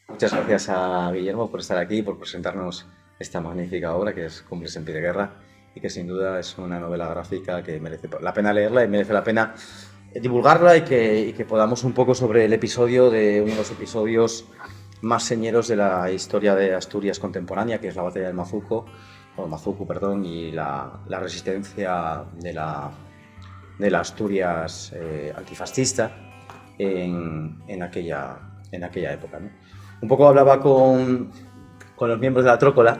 Muchas gracias a Guillermo por estar aquí y por presentarnos esta magnífica obra que es Cumbres en pie de guerra y que sin duda es una novela gráfica que merece la pena leerla y merece la pena divulgarla y que podamos un poco sobre el episodio de uno de los episodios más señeros de la historia de Asturias contemporánea, que es la batalla del Mazuco, perdón, y la resistencia de la Asturias antifascista en aquella época, ¿no? Un poco hablaba con los miembros de la Trócola,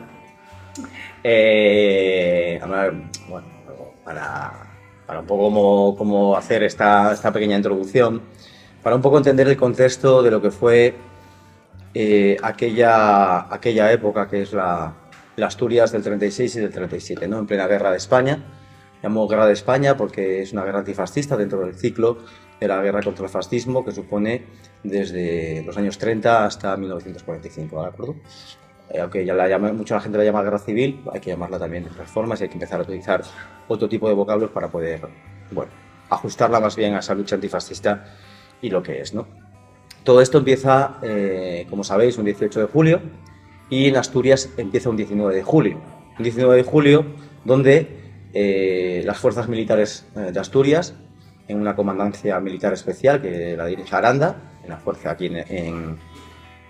bueno, para un poco cómo hacer esta pequeña introducción, para un poco entender el contexto de lo que fue aquella época, que es la Asturias del 36 y del 37, ¿no? En plena guerra de España. Llamo guerra de España porque es una guerra antifascista dentro del ciclo de la guerra contra el fascismo, que supone desde los años 30 hasta 1945, ¿de acuerdo? Aunque mucha gente la llama guerra civil, hay que llamarla también de otras formas y hay que empezar a utilizar otro tipo de vocablos para poder, bueno, ajustarla más bien a esa lucha antifascista y lo que es, ¿no? Todo esto empieza, como sabéis, un 18 de julio y en Asturias empieza un 19 de julio. Un 19 de julio donde las fuerzas militares de Asturias, en una comandancia militar especial que la dirige Aranda, en la fuerza aquí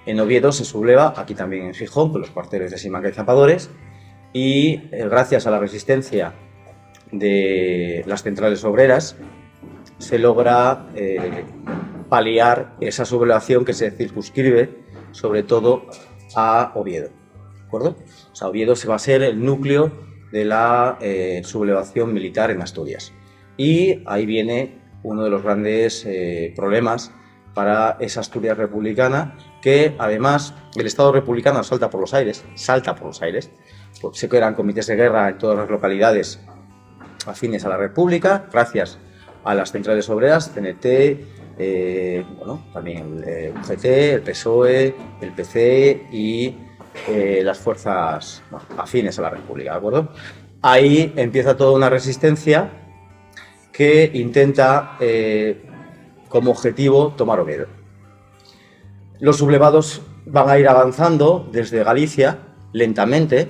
en Oviedo, se subleva, aquí también en Gijón, con los cuarteles de Simancas y Zapadores, y gracias a la resistencia de las centrales obreras se logra paliar esa sublevación que se circunscribe sobre todo a Oviedo, ¿de acuerdo? O sea, Oviedo se va a ser el núcleo de la sublevación militar en Asturias. Y ahí viene uno de los grandes problemas para esa Asturias republicana, que además el Estado republicano salta por los aires, porque se crean comités de guerra en todas las localidades afines a la República, gracias a las centrales obreras, CNT, también el UGT, el PSOE, el PC y las fuerzas afines a la República, ¿de acuerdo? Ahí empieza toda una resistencia que intenta como objetivo tomar Oviedo. Los sublevados van a ir avanzando desde Galicia lentamente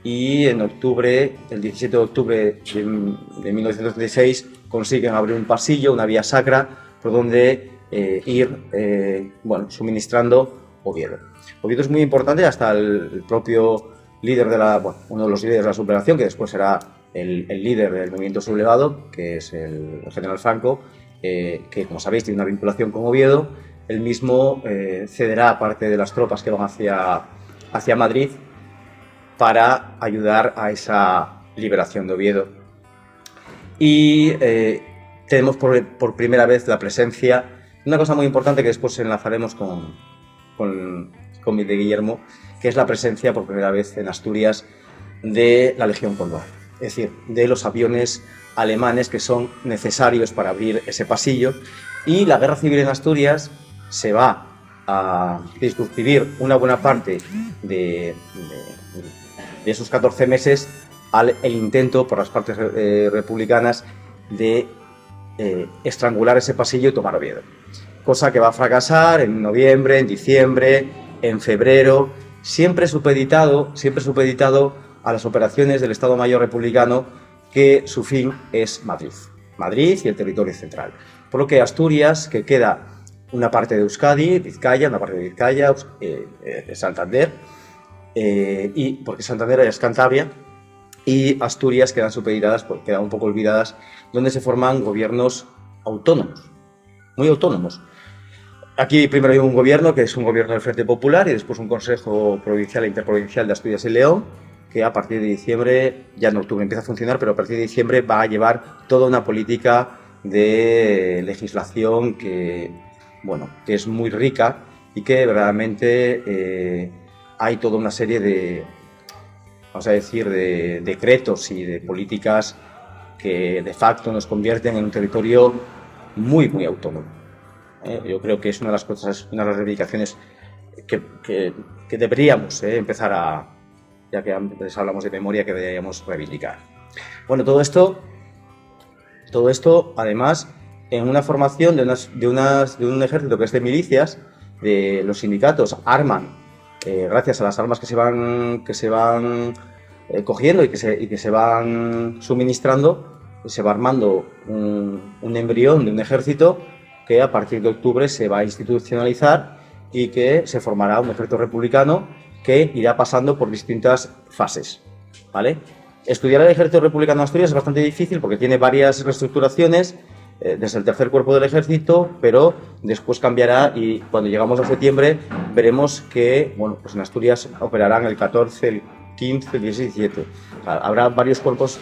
y en octubre, el 17 de octubre de 1936, consiguen abrir un pasillo, una vía sacra, por donde ir suministrando Oviedo. Oviedo es muy importante, hasta el propio líder uno de los líderes de la sublevación, que después será el líder del movimiento sublevado, que es el general Franco, que como sabéis tiene una vinculación con Oviedo. Él mismo cederá parte de las tropas que van hacia Madrid para ayudar a esa liberación de Oviedo. Y tenemos por primera vez la presencia de una cosa muy importante que después enlazaremos con mi de Guillermo, que es la presencia por primera vez en Asturias de la Legión Cóndor, es decir, de los aviones alemanes que son necesarios para abrir ese pasillo. Y la guerra civil en Asturias se va a circunscribir una buena parte de esos 14 meses al intento por las partes republicanas de estrangular ese pasillo y tomar Oviedo. Cosa que va a fracasar en noviembre, en diciembre, en febrero, siempre supeditado a las operaciones del Estado Mayor Republicano, que su fin es Madrid y el territorio central. Por lo que Asturias, que queda una parte de Euskadi, Vizcaya, Santander, y porque Santander es Cantabria, y Asturias quedan supeditadas, quedan un poco olvidadas, donde se forman gobiernos autónomos, muy autónomos. Aquí primero hay un gobierno, que es un gobierno del Frente Popular, y después un consejo provincial e interprovincial de Asturias y León, que a partir de diciembre, ya en octubre empieza a funcionar, pero a partir de diciembre va a llevar toda una política de legislación que es muy rica y que verdaderamente hay toda una serie de decretos y de políticas que de facto nos convierten en un territorio muy, muy autónomo. Yo creo que es una de las cosas, una de las reivindicaciones que deberíamos empezar a, ya que antes hablamos de memoria, que deberíamos reivindicar. Bueno, todo esto además en una formación de un ejército que es de milicias, de los sindicatos arman, gracias a las armas que se van cogiendo y que se van suministrando, se va armando un embrión de un ejército que a partir de octubre se va a institucionalizar y que se formará un ejército republicano que irá pasando por distintas fases, ¿vale? Estudiar el ejército republicano de Asturias es bastante difícil porque tiene varias reestructuraciones desde el tercer cuerpo del ejército, pero después cambiará y cuando llegamos a septiembre veremos que, bueno, pues en Asturias operarán el 14, el 15, el 16 y 17. O sea, habrá varios cuerpos,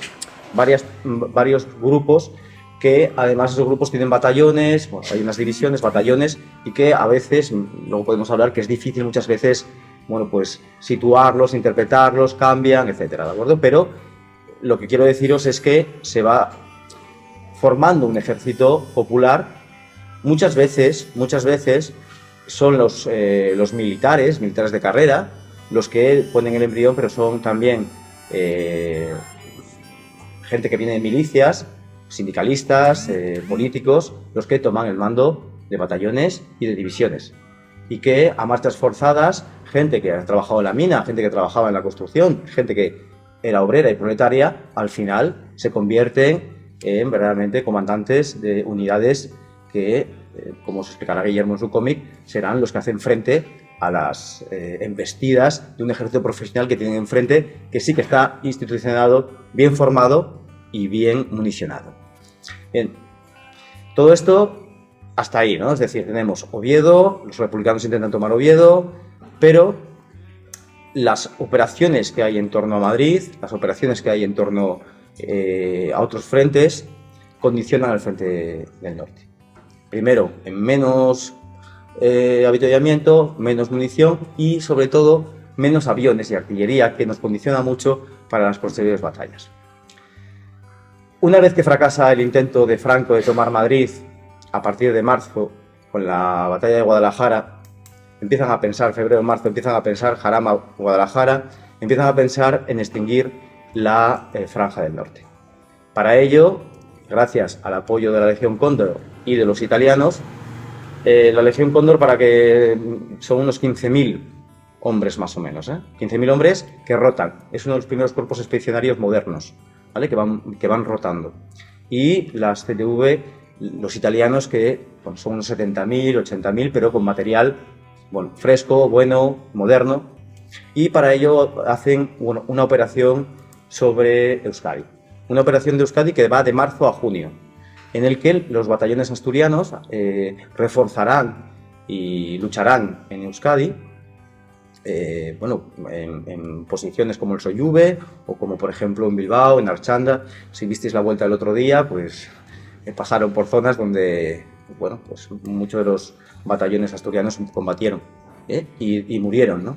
varios grupos que además esos grupos tienen batallones, bueno, hay unas divisiones, batallones, y que a veces, luego podemos hablar que es difícil muchas veces, bueno, pues situarlos, interpretarlos, cambian, etcétera, ¿de acuerdo? Pero lo que quiero deciros es que se va formando un ejército popular. Muchas veces son los militares de carrera, los que ponen el embrión, pero son también gente que viene de milicias, sindicalistas, políticos, los que toman el mando de batallones y de divisiones. Y que a marchas forzadas, gente que ha trabajado en la mina, gente que trabajaba en la construcción, gente que era obrera y proletaria, al final se convierten en verdaderamente comandantes de unidades que, como se explicará Guillermo en su cómic, serán los que hacen frente a las embestidas de un ejército profesional que tienen enfrente, que sí que está institucionalizado, bien formado y bien municionado. Bien, todo esto hasta ahí, ¿no? Es decir, tenemos Oviedo, los republicanos intentan tomar Oviedo, pero las operaciones que hay en torno a Madrid, las operaciones que hay en torno a otros frentes, condicionan al frente del norte. Primero, en menos avituallamiento, menos munición y, sobre todo, menos aviones y artillería, que nos condiciona mucho para las posteriores batallas. Una vez que fracasa el intento de Franco de tomar Madrid, a partir de marzo, con la batalla de Guadalajara, empiezan a pensar, febrero-marzo, empiezan a pensar Jarama, Guadalajara, empiezan a pensar en extinguir la Franja del Norte. Para ello, gracias al apoyo de la Legión Cóndor y de los italianos, la Legión Cóndor, son unos 15.000 hombres más o menos, 15.000 hombres que rotan. Es uno de los primeros cuerpos expedicionarios modernos, ¿vale? que van rotando. Y las CTV, los italianos, que bueno, son unos 70.000, 80.000, pero con material bueno, fresco, bueno, moderno. Y para ello hacen una operación sobre Euskadi. Una operación de Euskadi que va de marzo a junio, en el que los batallones asturianos reforzarán y lucharán en Euskadi, en posiciones como el Soyuve o como por ejemplo en Bilbao, en Archanda. Si visteis la vuelta el otro día, pues pasaron por zonas donde bueno, pues muchos de los batallones asturianos combatieron y murieron, ¿no?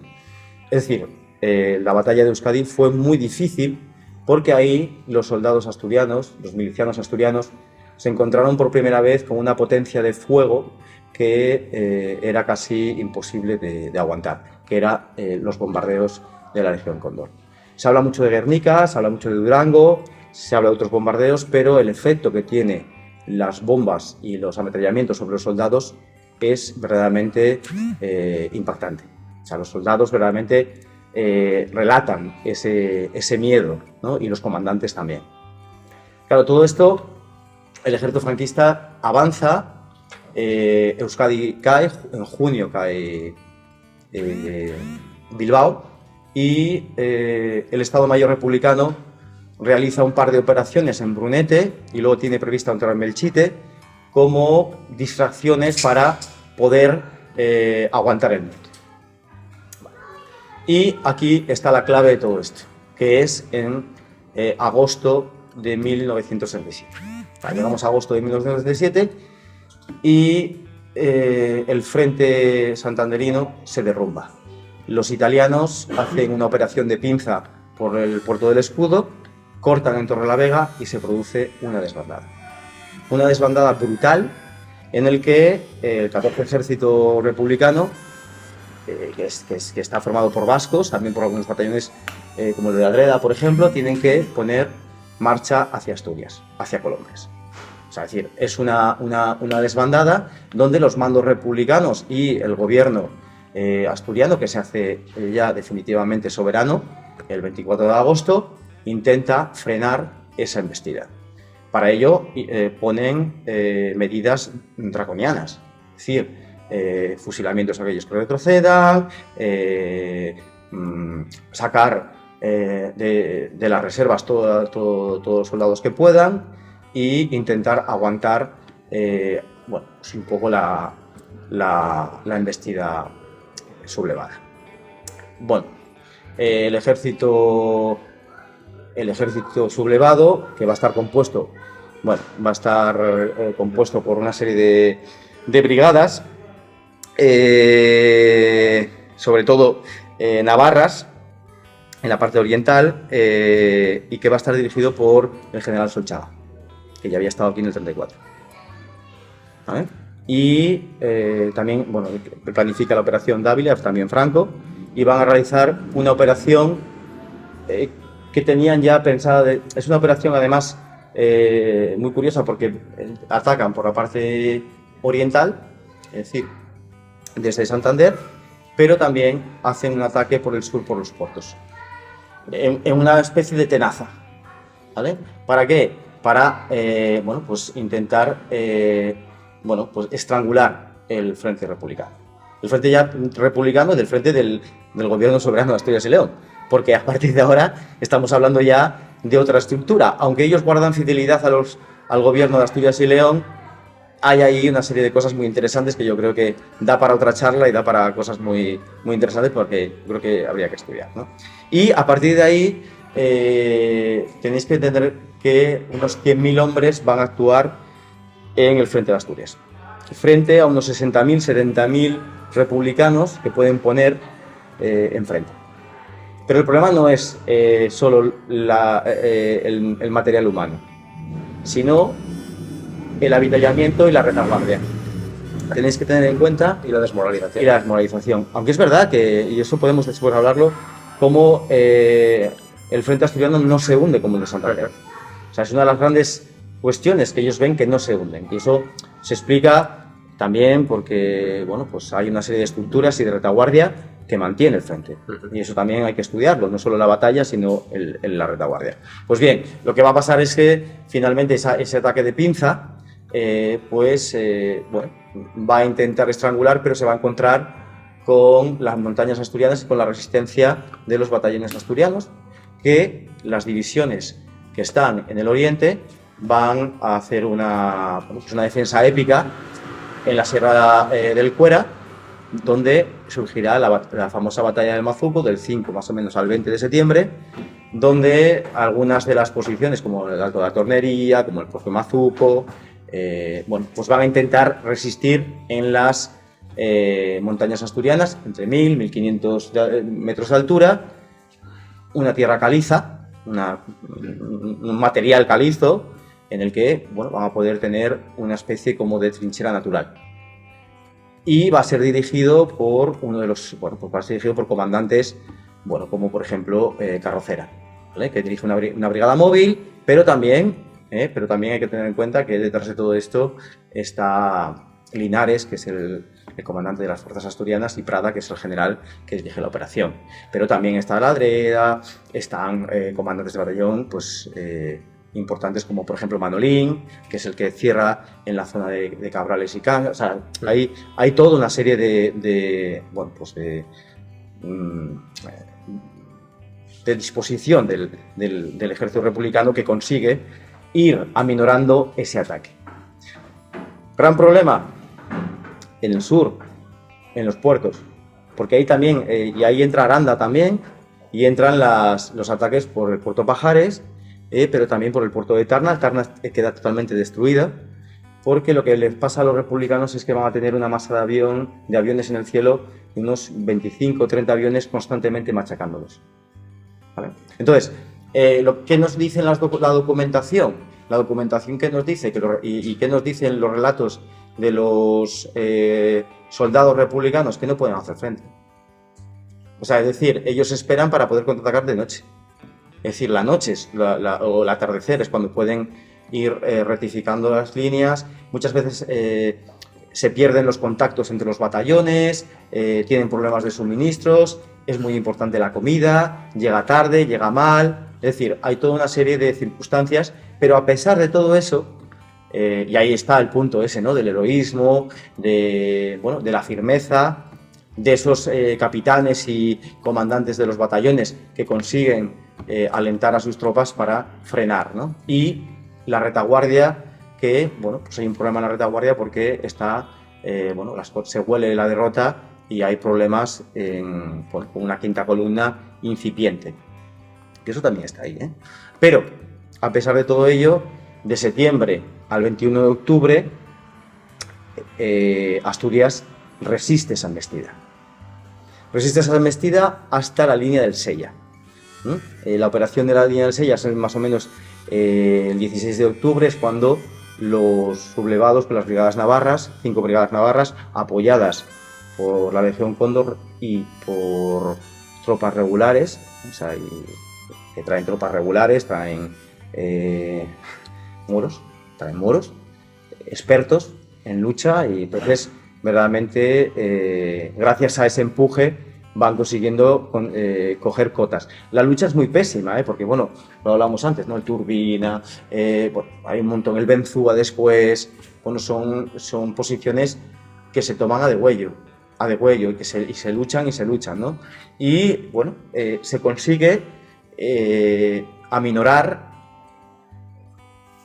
Es decir, la batalla de Euskadi fue muy difícil porque ahí los soldados asturianos, los milicianos asturianos, se encontraron por primera vez con una potencia de fuego que era casi imposible de aguantar, que eran los bombardeos de la Legión Cóndor. Se habla mucho de Guernica, se habla mucho de Durango, se habla de otros bombardeos, pero el efecto que tiene las bombas y los ametrallamientos sobre los soldados es verdaderamente impactante. O sea, los soldados verdaderamente relatan ese miedo, ¿no? Y los comandantes también. Claro, todo esto, el ejército franquista avanza, Euskadi cae, en junio cae Bilbao y el Estado Mayor Republicano realiza un par de operaciones en Brunete y luego tiene prevista otra en Belchite como distracciones para poder aguantar el norte. Y aquí está la clave de todo esto, que es en agosto de 1967. Llegamos a agosto de 1967 y el frente santanderino se derrumba. Los italianos hacen una operación de pinza por el puerto del Escudo, cortan en Torrelavega y se produce una desbandada. Una desbandada brutal en el que el 14 Ejército Republicano, que está formado por vascos, también por algunos batallones como el de Adreda, por ejemplo, tienen que poner marcha hacia Asturias, hacia Colombres. O sea, es decir, es una desbandada donde los mandos republicanos y el gobierno asturiano, que se hace ya definitivamente soberano el 24 de agosto, intenta frenar esa embestida. Para ello ponen medidas draconianas, es decir, fusilamientos a aquellos que retrocedan, sacar de las reservas todos los soldados que puedan e intentar aguantar bueno, pues un poco la embestida sublevada. Bueno, el ejército sublevado, que va a estar compuesto, bueno, va a estar compuesto por una serie de brigadas, sobre todo navarras, en la parte oriental, y que va a estar dirigido por el general Solchaga, que ya había estado aquí en el 34. ¿Vale? Y también, bueno, planifica la operación Dávila, también Franco, y van a realizar una operación que tenían ya pensada. Es una operación además muy curiosa porque atacan por la parte oriental, es decir, desde Santander, pero también hacen un ataque por el sur, por los puertos, en una especie de tenaza, ¿vale? ¿Para qué? Para bueno, pues intentar bueno, pues estrangular el Frente Republicano. El Frente ya Republicano es el Frente del Gobierno Soberano de Asturias y León, porque a partir de ahora estamos hablando ya de otra estructura. Aunque ellos guardan fidelidad al Gobierno de Asturias y León, hay ahí una serie de cosas muy interesantes que yo creo que da para otra charla y da para cosas muy, muy interesantes, porque creo que habría que estudiar, ¿no? Y a partir de ahí tenéis que entender que unos 100.000 hombres van a actuar en el frente de Asturias, frente a unos 60.000, 70.000 republicanos que pueden poner enfrente. Pero el problema no es solo el material humano, sino el avituallamiento y la retaguardia. Tenéis que tener en cuenta... Y la desmoralización. Y la desmoralización. Aunque es verdad que, y eso podemos después hablarlo, como el frente asturiano no se hunde como el de Santander. O sea, es una de las grandes cuestiones que ellos ven que no se hunden. Y eso se explica también porque, bueno, pues hay una serie de estructuras y de retaguardia que mantiene el frente. Y eso también hay que estudiarlo, no solo la batalla, sino la retaguardia. Pues bien, lo que va a pasar es que finalmente ese ataque de pinza, bueno, va a intentar estrangular, pero se va a encontrar con las montañas asturianas y con la resistencia de los batallones asturianos, que las divisiones que están en el oriente van a hacer una defensa épica en la Sierra del Cuera, donde surgirá la famosa batalla del Mazuco, del 5 más o menos al 20 de septiembre, donde algunas de las posiciones, como el Alto de la Tornería, como el propio Mazuco, bueno, pues van a intentar resistir en las montañas asturianas, entre 1.000 1.500 metros de altura, una tierra caliza, un material calizo, en el que, bueno, van a poder tener una especie como de trinchera natural. Y va a ser dirigido por uno de los, bueno, pues va a ser dirigido por comandantes, bueno, como por ejemplo Carrocera, ¿vale? Que dirige una brigada móvil, pero también hay que tener en cuenta que detrás de todo esto está Linares, que es el comandante de las fuerzas asturianas, y Prada, que es el general que dirige la operación. Pero también está Ladreda, están comandantes de batallón, pues importantes como por ejemplo Manolín, que es el que cierra en la zona de Cabrales y Cangas. O sea, hay toda una serie bueno, pues de disposición del ejército republicano que consigue ir aminorando ese ataque. Gran problema en el sur, en los puertos, porque ahí también, y ahí entra Aranda también, y entran los ataques por el puerto Pajares, pero también por el puerto de Tarna. Tarna queda totalmente destruida, porque lo que les pasa a los republicanos es que van a tener una masa de aviones en el cielo, unos 25 o 30 aviones constantemente machacándolos, ¿vale? Entonces, ¿qué nos dice la documentación? La documentación que nos dice, y qué nos dicen los relatos de los soldados republicanos, que no pueden hacer frente. O sea, es decir, ellos esperan para poder contraatacar de noche. Es decir, la noche o el atardecer es cuando pueden ir rectificando las líneas. Muchas veces se pierden los contactos entre los batallones, tienen problemas de suministros, es muy importante la comida, llega tarde, llega mal, es decir, hay toda una serie de circunstancias, pero a pesar de todo eso, y ahí está el punto ese, ¿no? Del heroísmo, de la firmeza, de esos capitanes y comandantes de los batallones que consiguen alentar a sus tropas para frenar, ¿no? Y la retaguardia, que, pues hay un problema en la retaguardia porque está, se huele la derrota y hay problemas con una quinta columna incipiente. Que eso también está ahí, ¿eh? Pero, a pesar de todo ello, de septiembre al 21 de octubre, Asturias resiste esa embestida. Resiste esa embestida hasta la línea del Sella. La operación de la línea del Sella es más o menos el 16 de octubre, es cuando los sublevados con las brigadas navarras, 5 brigadas navarras, apoyadas por la Legión Cóndor y por tropas regulares, o sea, que traen tropas regulares, traen moros, expertos en lucha, y entonces verdaderamente gracias a ese empuje van consiguiendo coger cotas. La lucha es muy pésima, porque lo hablamos antes, ¿no? El Turbina, hay un montón, el Benzúa después, son posiciones que se toman a degüello, y se luchan, ¿no? Y se consigue aminorar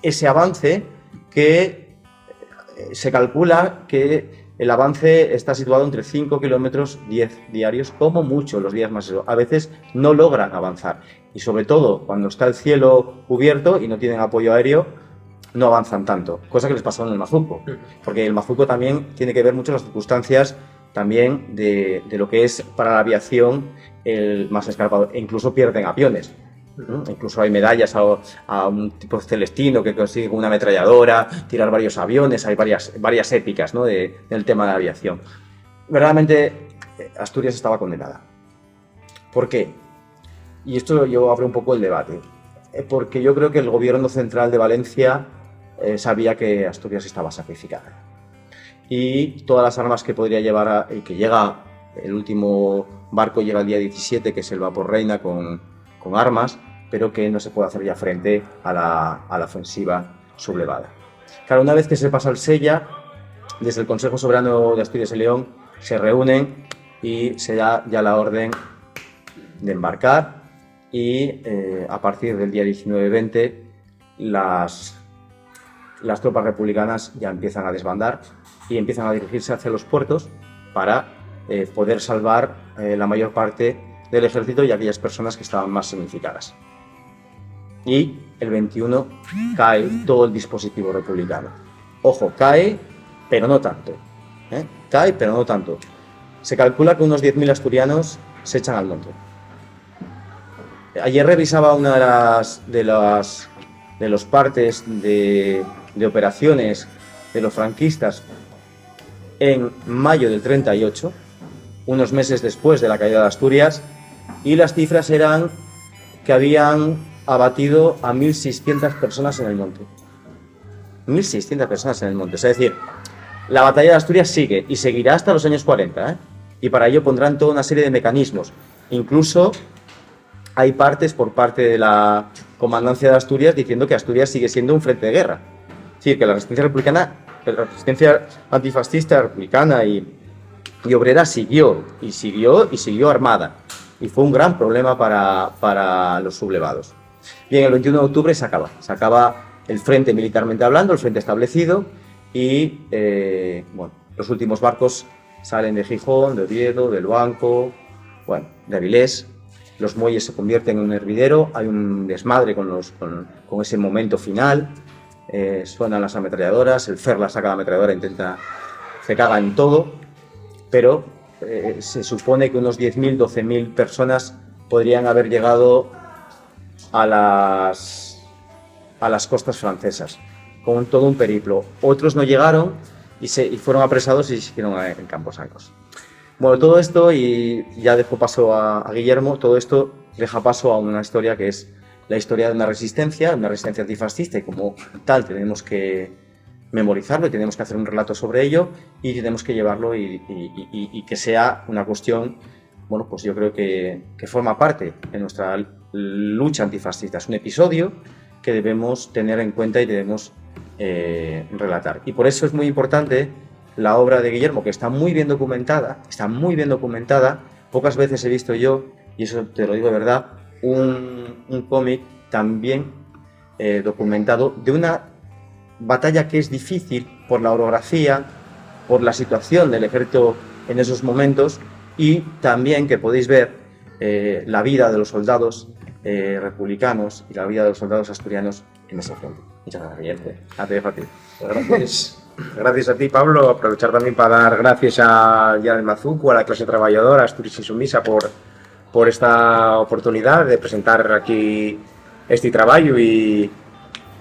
ese avance, que se calcula que el avance está situado entre 5 kilómetros 10 diarios, como mucho, los días más eso. A veces no logran avanzar, y sobre todo cuando está el cielo cubierto y no tienen apoyo aéreo, no avanzan tanto, cosa que les pasó en el Mazuco, porque el Mazuco también tiene que ver mucho las circunstancias también de lo que es para la aviación el más escarpado, e incluso pierden aviones. Incluso hay medallas a un tipo celestino que consigue una ametralladora tirar varios aviones, hay varias épicas, ¿no? del tema de la aviación. Verdaderamente Asturias estaba condenada. ¿Por qué? Y esto yo abro un poco el debate, porque yo creo que el gobierno central de Valencia sabía que Asturias estaba sacrificada, y todas las armas que podría llevar, que llega, el último barco llega el día 17, que es el Vapor Reina con armas, pero que no se puede hacer ya frente a la ofensiva sublevada. Claro, una vez que se pasa el Sella, desde el Consejo Soberano de Asturias y León se reúnen y se da ya la orden de embarcar, y a partir del día 19-20 las tropas republicanas ya empiezan a desbandar y empiezan a dirigirse hacia los puertos para poder salvar la mayor parte del ejército y aquellas personas que estaban más significadas. Y el 21 cae todo el dispositivo republicano. Ojo, cae, pero no tanto. Cae, pero no tanto. Se calcula que unos 10.000 asturianos se echan al monte. Ayer revisaba una de los partes de operaciones de los franquistas en mayo del 38, unos meses después de la caída de Asturias, y las cifras eran que habían abatido a 1.600 personas en el monte. 1.600 personas en el monte. Es decir, la batalla de Asturias sigue y seguirá hasta los años 40, y para ello pondrán toda una serie de mecanismos. Incluso hay partes por parte de la comandancia de Asturias diciendo que Asturias sigue siendo un frente de guerra. Es decir, que la resistencia antifascista republicana y obrera siguió armada, y fue un gran problema para los sublevados. Bien, el 21 de octubre se acaba el frente militarmente hablando, el frente establecido, y los últimos barcos salen de Gijón, de Oviedo, del Banco, de Avilés. Los muelles se convierten en un hervidero, hay un desmadre con ese momento final, suenan las ametralladoras, el Ferla saca la ametralladora, se caga en todo, pero se supone que unos 10.000, 12.000 personas podrían haber llegado a las costas francesas, con todo un periplo. Otros no llegaron y fueron apresados y se hicieron en Camposancos. Todo esto, y ya dejo paso a Guillermo, todo esto deja paso a una historia que es la historia de una resistencia antifascista, y como tal tenemos que memorizarlo y tenemos que hacer un relato sobre ello y tenemos que llevarlo y que sea una cuestión, bueno, pues yo creo que forma parte de nuestra lucha antifascista. Es un episodio que debemos tener en cuenta y debemos relatar. Y por eso es muy importante la obra de Guillermo, que está muy bien documentada, Pocas veces he visto yo, y eso te lo digo de verdad, un cómic tan bien documentado de una batalla que es difícil por la orografía, por la situación del ejército en esos momentos, y también que podéis ver la vida de los soldados republicanos y la vida de los soldados asturianos en ese frente. Muchas gracias. A ti. Gracias a ti, Pablo. Aprovechar también para dar gracias a Jan Mazuco, a la clase trabajadora, a Asturias Insumisa, por esta oportunidad de presentar aquí este trabajo y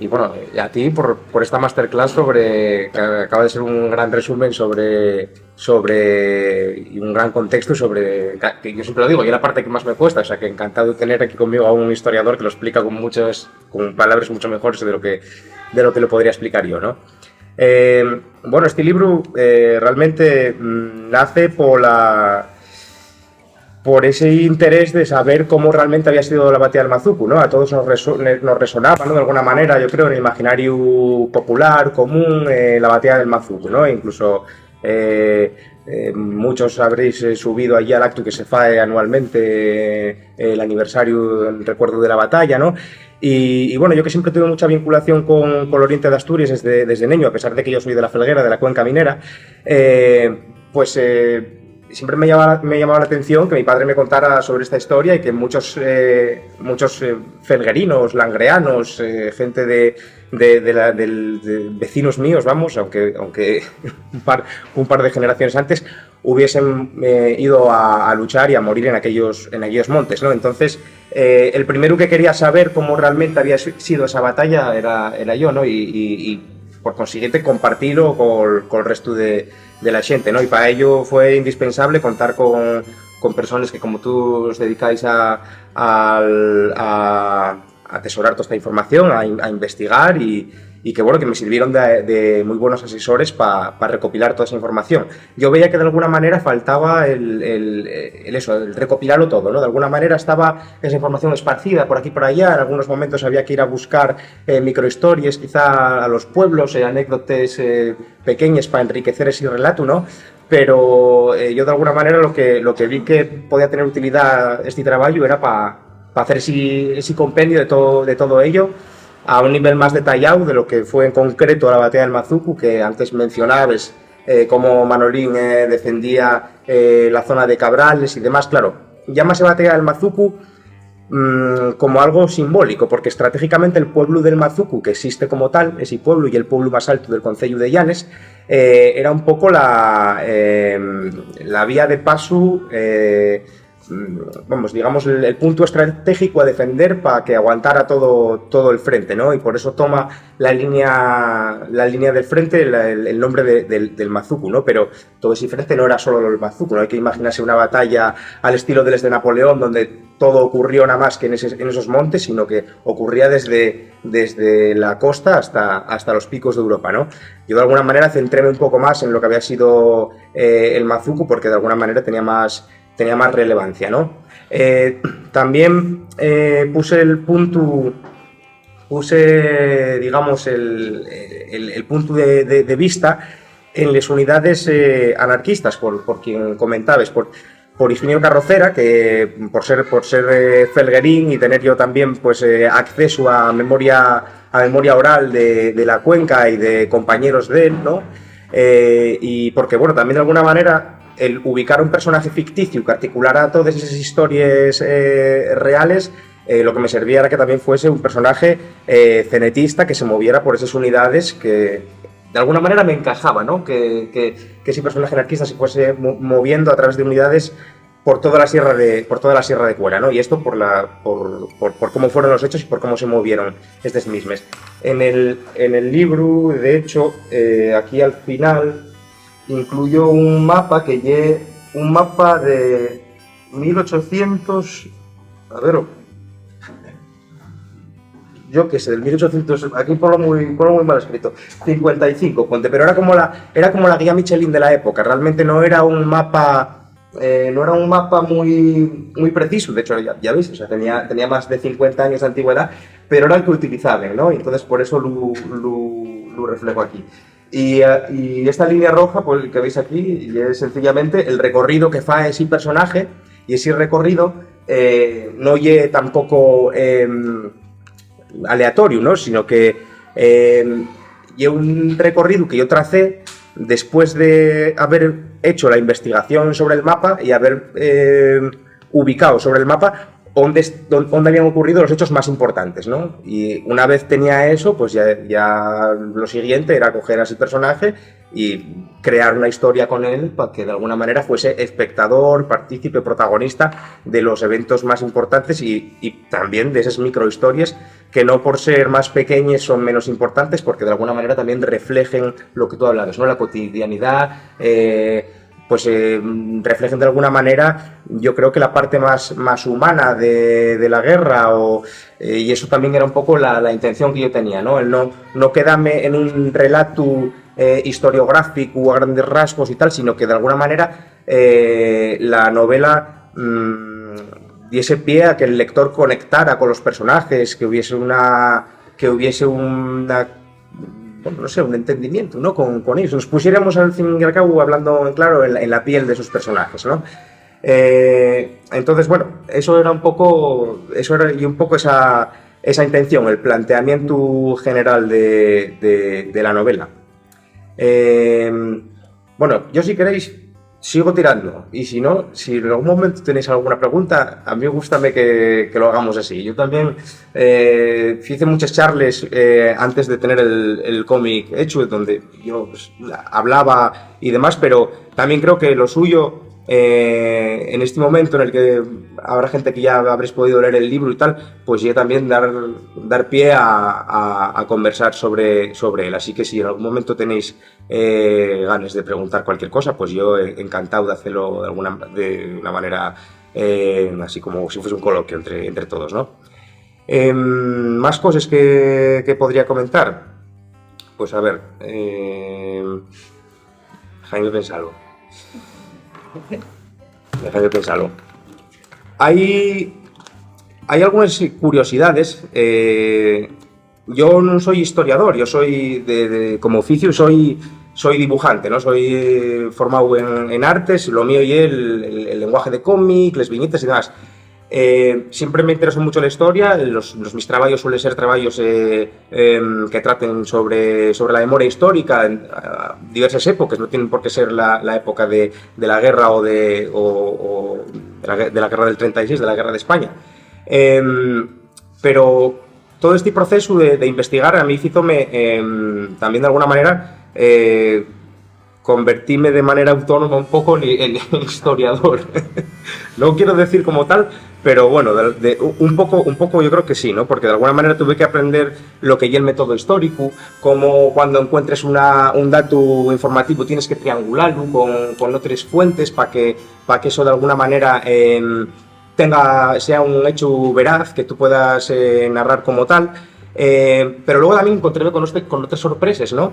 bueno, a ti por esta masterclass que acaba de ser un gran resumen y un gran contexto sobre, que yo siempre lo digo, y es la parte que más me cuesta, o sea que encantado de tener aquí conmigo a un historiador que lo explica con palabras mucho mejores de lo que lo podría explicar yo, ¿no? Bueno, este libro realmente nace por ese interés de saber cómo realmente había sido la batalla del Mazuco, ¿no? A todos nos resonaba, ¿no? De alguna manera, yo creo, en el imaginario popular, común, la batalla del Mazuco, ¿no? Incluso muchos habréis subido allí al acto que se fae anualmente, el aniversario, el recuerdo de la batalla, ¿no? Y bueno, yo que siempre tuve mucha vinculación con el oriente de Asturias desde niño, a pesar de que yo soy de la Felguera, de la cuenca minera, siempre me llamaba la atención que mi padre me contara sobre esta historia y que muchos felguerinos, langreanos, gente de vecinos míos, vamos, aunque un par de generaciones antes, hubiesen ido a luchar y a morir en aquellos montes, ¿no? Entonces, el primero que quería saber cómo realmente había sido esa batalla era yo, ¿no? Y por consiguiente compartirlo con el resto de la gente, ¿no? Y para ello fue indispensable contar con personas que, como tú, os dedicáis a atesorar toda esta información, a investigar y que, bueno, que me sirvieron de muy buenos asesores para recopilar toda esa información. Yo veía que de alguna manera faltaba el recopilarlo todo, ¿no? De alguna manera estaba esa información esparcida por aquí y por allá. En algunos momentos había que ir a buscar microhistorias, quizá a los pueblos, anécdotas pequeñas para enriquecer ese relato, ¿no? Pero yo de alguna manera lo que vi que podía tener utilidad este trabajo era para hacer ese compendio de todo ello a un nivel más detallado de lo que fue en concreto la batalla del Mazuco, que antes mencionabas, cómo Manolín defendía la zona de Cabrales y demás. Claro, llámase batalla del Mazuco como algo simbólico, porque estratégicamente el pueblo del Mazuco, que existe como tal, ese pueblo y el pueblo más alto del concello de Llanes, era un poco la vía de paso, vamos, digamos, el punto estratégico a defender para que aguantara todo el frente, ¿no? Y por eso toma la línea del frente el nombre del Mazuco, ¿no? Pero todo ese frente no era solo el Mazuco, ¿no? Hay que imaginarse una batalla al estilo de las de Napoleón, donde todo ocurrió nada más que en esos montes, sino que ocurría desde la costa hasta los picos de Europa, ¿no? Yo de alguna manera centréme un poco más en lo que había sido el Mazuco, porque de alguna manera tenía más relevancia, ¿no? También digamos, el punto de vista en las unidades anarquistas, por quien comentabas, por Higinio Carrocera, que por ser felguerín y tener yo también pues acceso a memoria oral de la cuenca y de compañeros de él, ¿no? Y porque, bueno, también de alguna manera el ubicar un personaje ficticio que articulara todas esas historias reales, lo que me servía era que también fuese un personaje cenetista que se moviera por esas unidades que de alguna manera me encajaba, ¿no? Que ese personaje anarquista se fuese moviendo a través de unidades por toda la sierra de Cuera, ¿no? Y esto por cómo fueron los hechos y por cómo se movieron estas mismas. En el libro, de hecho, aquí al final incluyó un mapa un mapa de 1800, a ver, yo qué sé, del 1800, aquí ponlo muy mal escrito, 55, ponte, pero era como la guía Michelin de la época, realmente no era un mapa... no era un mapa muy preciso, de hecho ya veis, o sea, tenía más de 50 años de antigüedad, pero era el que utilizaban, ¿no? Entonces por eso lo reflejo aquí. Y esta línea roja, pues, que veis aquí, es sencillamente el recorrido que fa ese personaje, y ese recorrido no es tampoco aleatorio, ¿no? Sino que es un recorrido que yo tracé después de haber hecho la investigación sobre el mapa y haber ubicado sobre el mapa dónde habían ocurrido los hechos más importantes, ¿no? Y una vez tenía eso, pues ya lo siguiente era coger a ese personaje y crear una historia con él para que de alguna manera fuese espectador, partícipe, protagonista de los eventos más importantes y también de esas microhistorias que no por ser más pequeñas son menos importantes, porque de alguna manera también reflejen lo que tú hablabas, ¿no? La cotidianidad, reflejen de alguna manera, yo creo que la parte más humana de la guerra, y eso también era un poco la intención que yo tenía, ¿no? El no quedarme en un relato historiográfico a grandes rasgos y tal, sino que de alguna manera la novela diese pie a que el lector conectara con los personajes, que hubiese bueno, no sé, un entendimiento, ¿no? con ellos, nos pusiéramos al fin y al cabo hablando, claro, en la piel de sus personajes, ¿no? Entonces, bueno, eso era un poco esa intención, el planteamiento general de la novela. Bueno, yo si queréis sigo tirando, y si no, si en algún momento tenéis alguna pregunta, a mí me gusta que lo hagamos así. Yo también hice muchas charlas antes de tener el cómic hecho, donde yo pues, hablaba y demás, pero también creo que lo suyo, en este momento en el que habrá gente que ya habréis podido leer el libro y tal, pues ya también dar pie a conversar sobre él. Así que si en algún momento tenéis ganas de preguntar cualquier cosa, pues yo encantado de hacerlo de una manera así como si fuese un coloquio entre todos, ¿no? Más cosas que podría comentar. Pues a ver, Jaime, pensarlo. Déjame pensarlo. Hay algunas curiosidades. Yo no soy historiador, yo soy como oficio soy dibujante, ¿no? Soy formado en artes, lo mío y el lenguaje de cómic, las viñetas y demás. Siempre me interesó mucho la historia, mis trabajos suelen ser trabajos que traten sobre la memoria histórica en diversas épocas, no tienen por qué ser la época de la guerra o de la guerra del 36, de la guerra de España. Pero todo este proceso de investigar a mí hízome también de alguna manera convertirme de manera autónoma un poco en historiador. No quiero decir como tal, pero bueno, un poco yo creo que sí, ¿no? Porque de alguna manera tuve que aprender lo que es el método histórico, cómo cuando encuentres un dato informativo tienes que triangularlo con otras fuentes para que eso de alguna manera sea un hecho veraz que tú puedas narrar como tal. Pero luego también encontré con otras sorpresas, ¿no?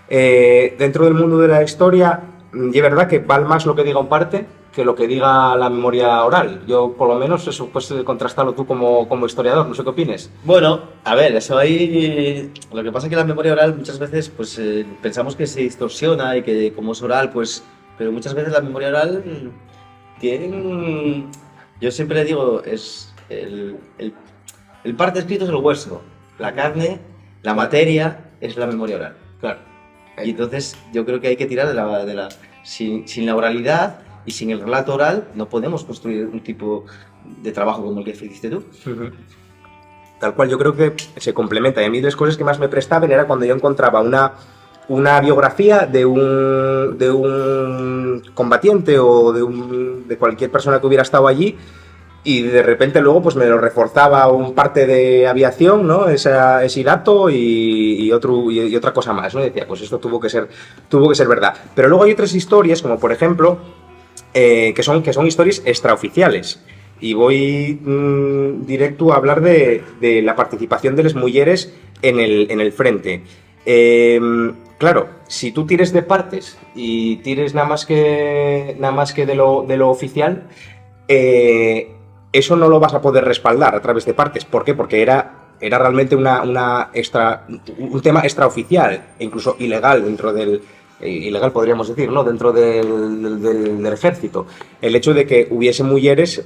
Dentro del mundo de la historia, y es verdad que vale más lo que diga un parte que lo que diga la memoria oral. Yo, por lo menos, eso puedes contrastarlo tú como historiador, no sé qué opines. Bueno, a ver, eso ahí... Lo que pasa es que la memoria oral muchas veces pues pensamos que se distorsiona y que como es oral, pues... Pero muchas veces la memoria oral tiene... Yo siempre digo, es el parte escrito es el hueso, la carne, la materia es la memoria oral, claro. Y entonces yo creo que hay que tirar sin la oralidad y sin el relato oral no podemos construir un tipo de trabajo como el que hiciste tú. Tal cual, yo creo que se complementa. Y a mí las cosas que más me prestaban era cuando yo encontraba una biografía de un combatiente o de cualquier persona que hubiera estado allí, y de repente luego pues me lo reforzaba un parte de aviación, ¿no? Ese dato y otra cosa más, ¿no? Y decía, pues esto tuvo que ser verdad. Pero luego hay otras historias, como por ejemplo, que son historias extraoficiales. y voy directo a hablar de la participación de las mujeres en el frente. Claro, si tú tires de partes y tires nada más que de lo oficial, eso no lo vas a poder respaldar a través de partes. ¿Por qué? Porque era realmente un tema extraoficial e incluso ilegal dentro del... ilegal podríamos decir, ¿no? Dentro del ejército. El hecho de que hubiese mujeres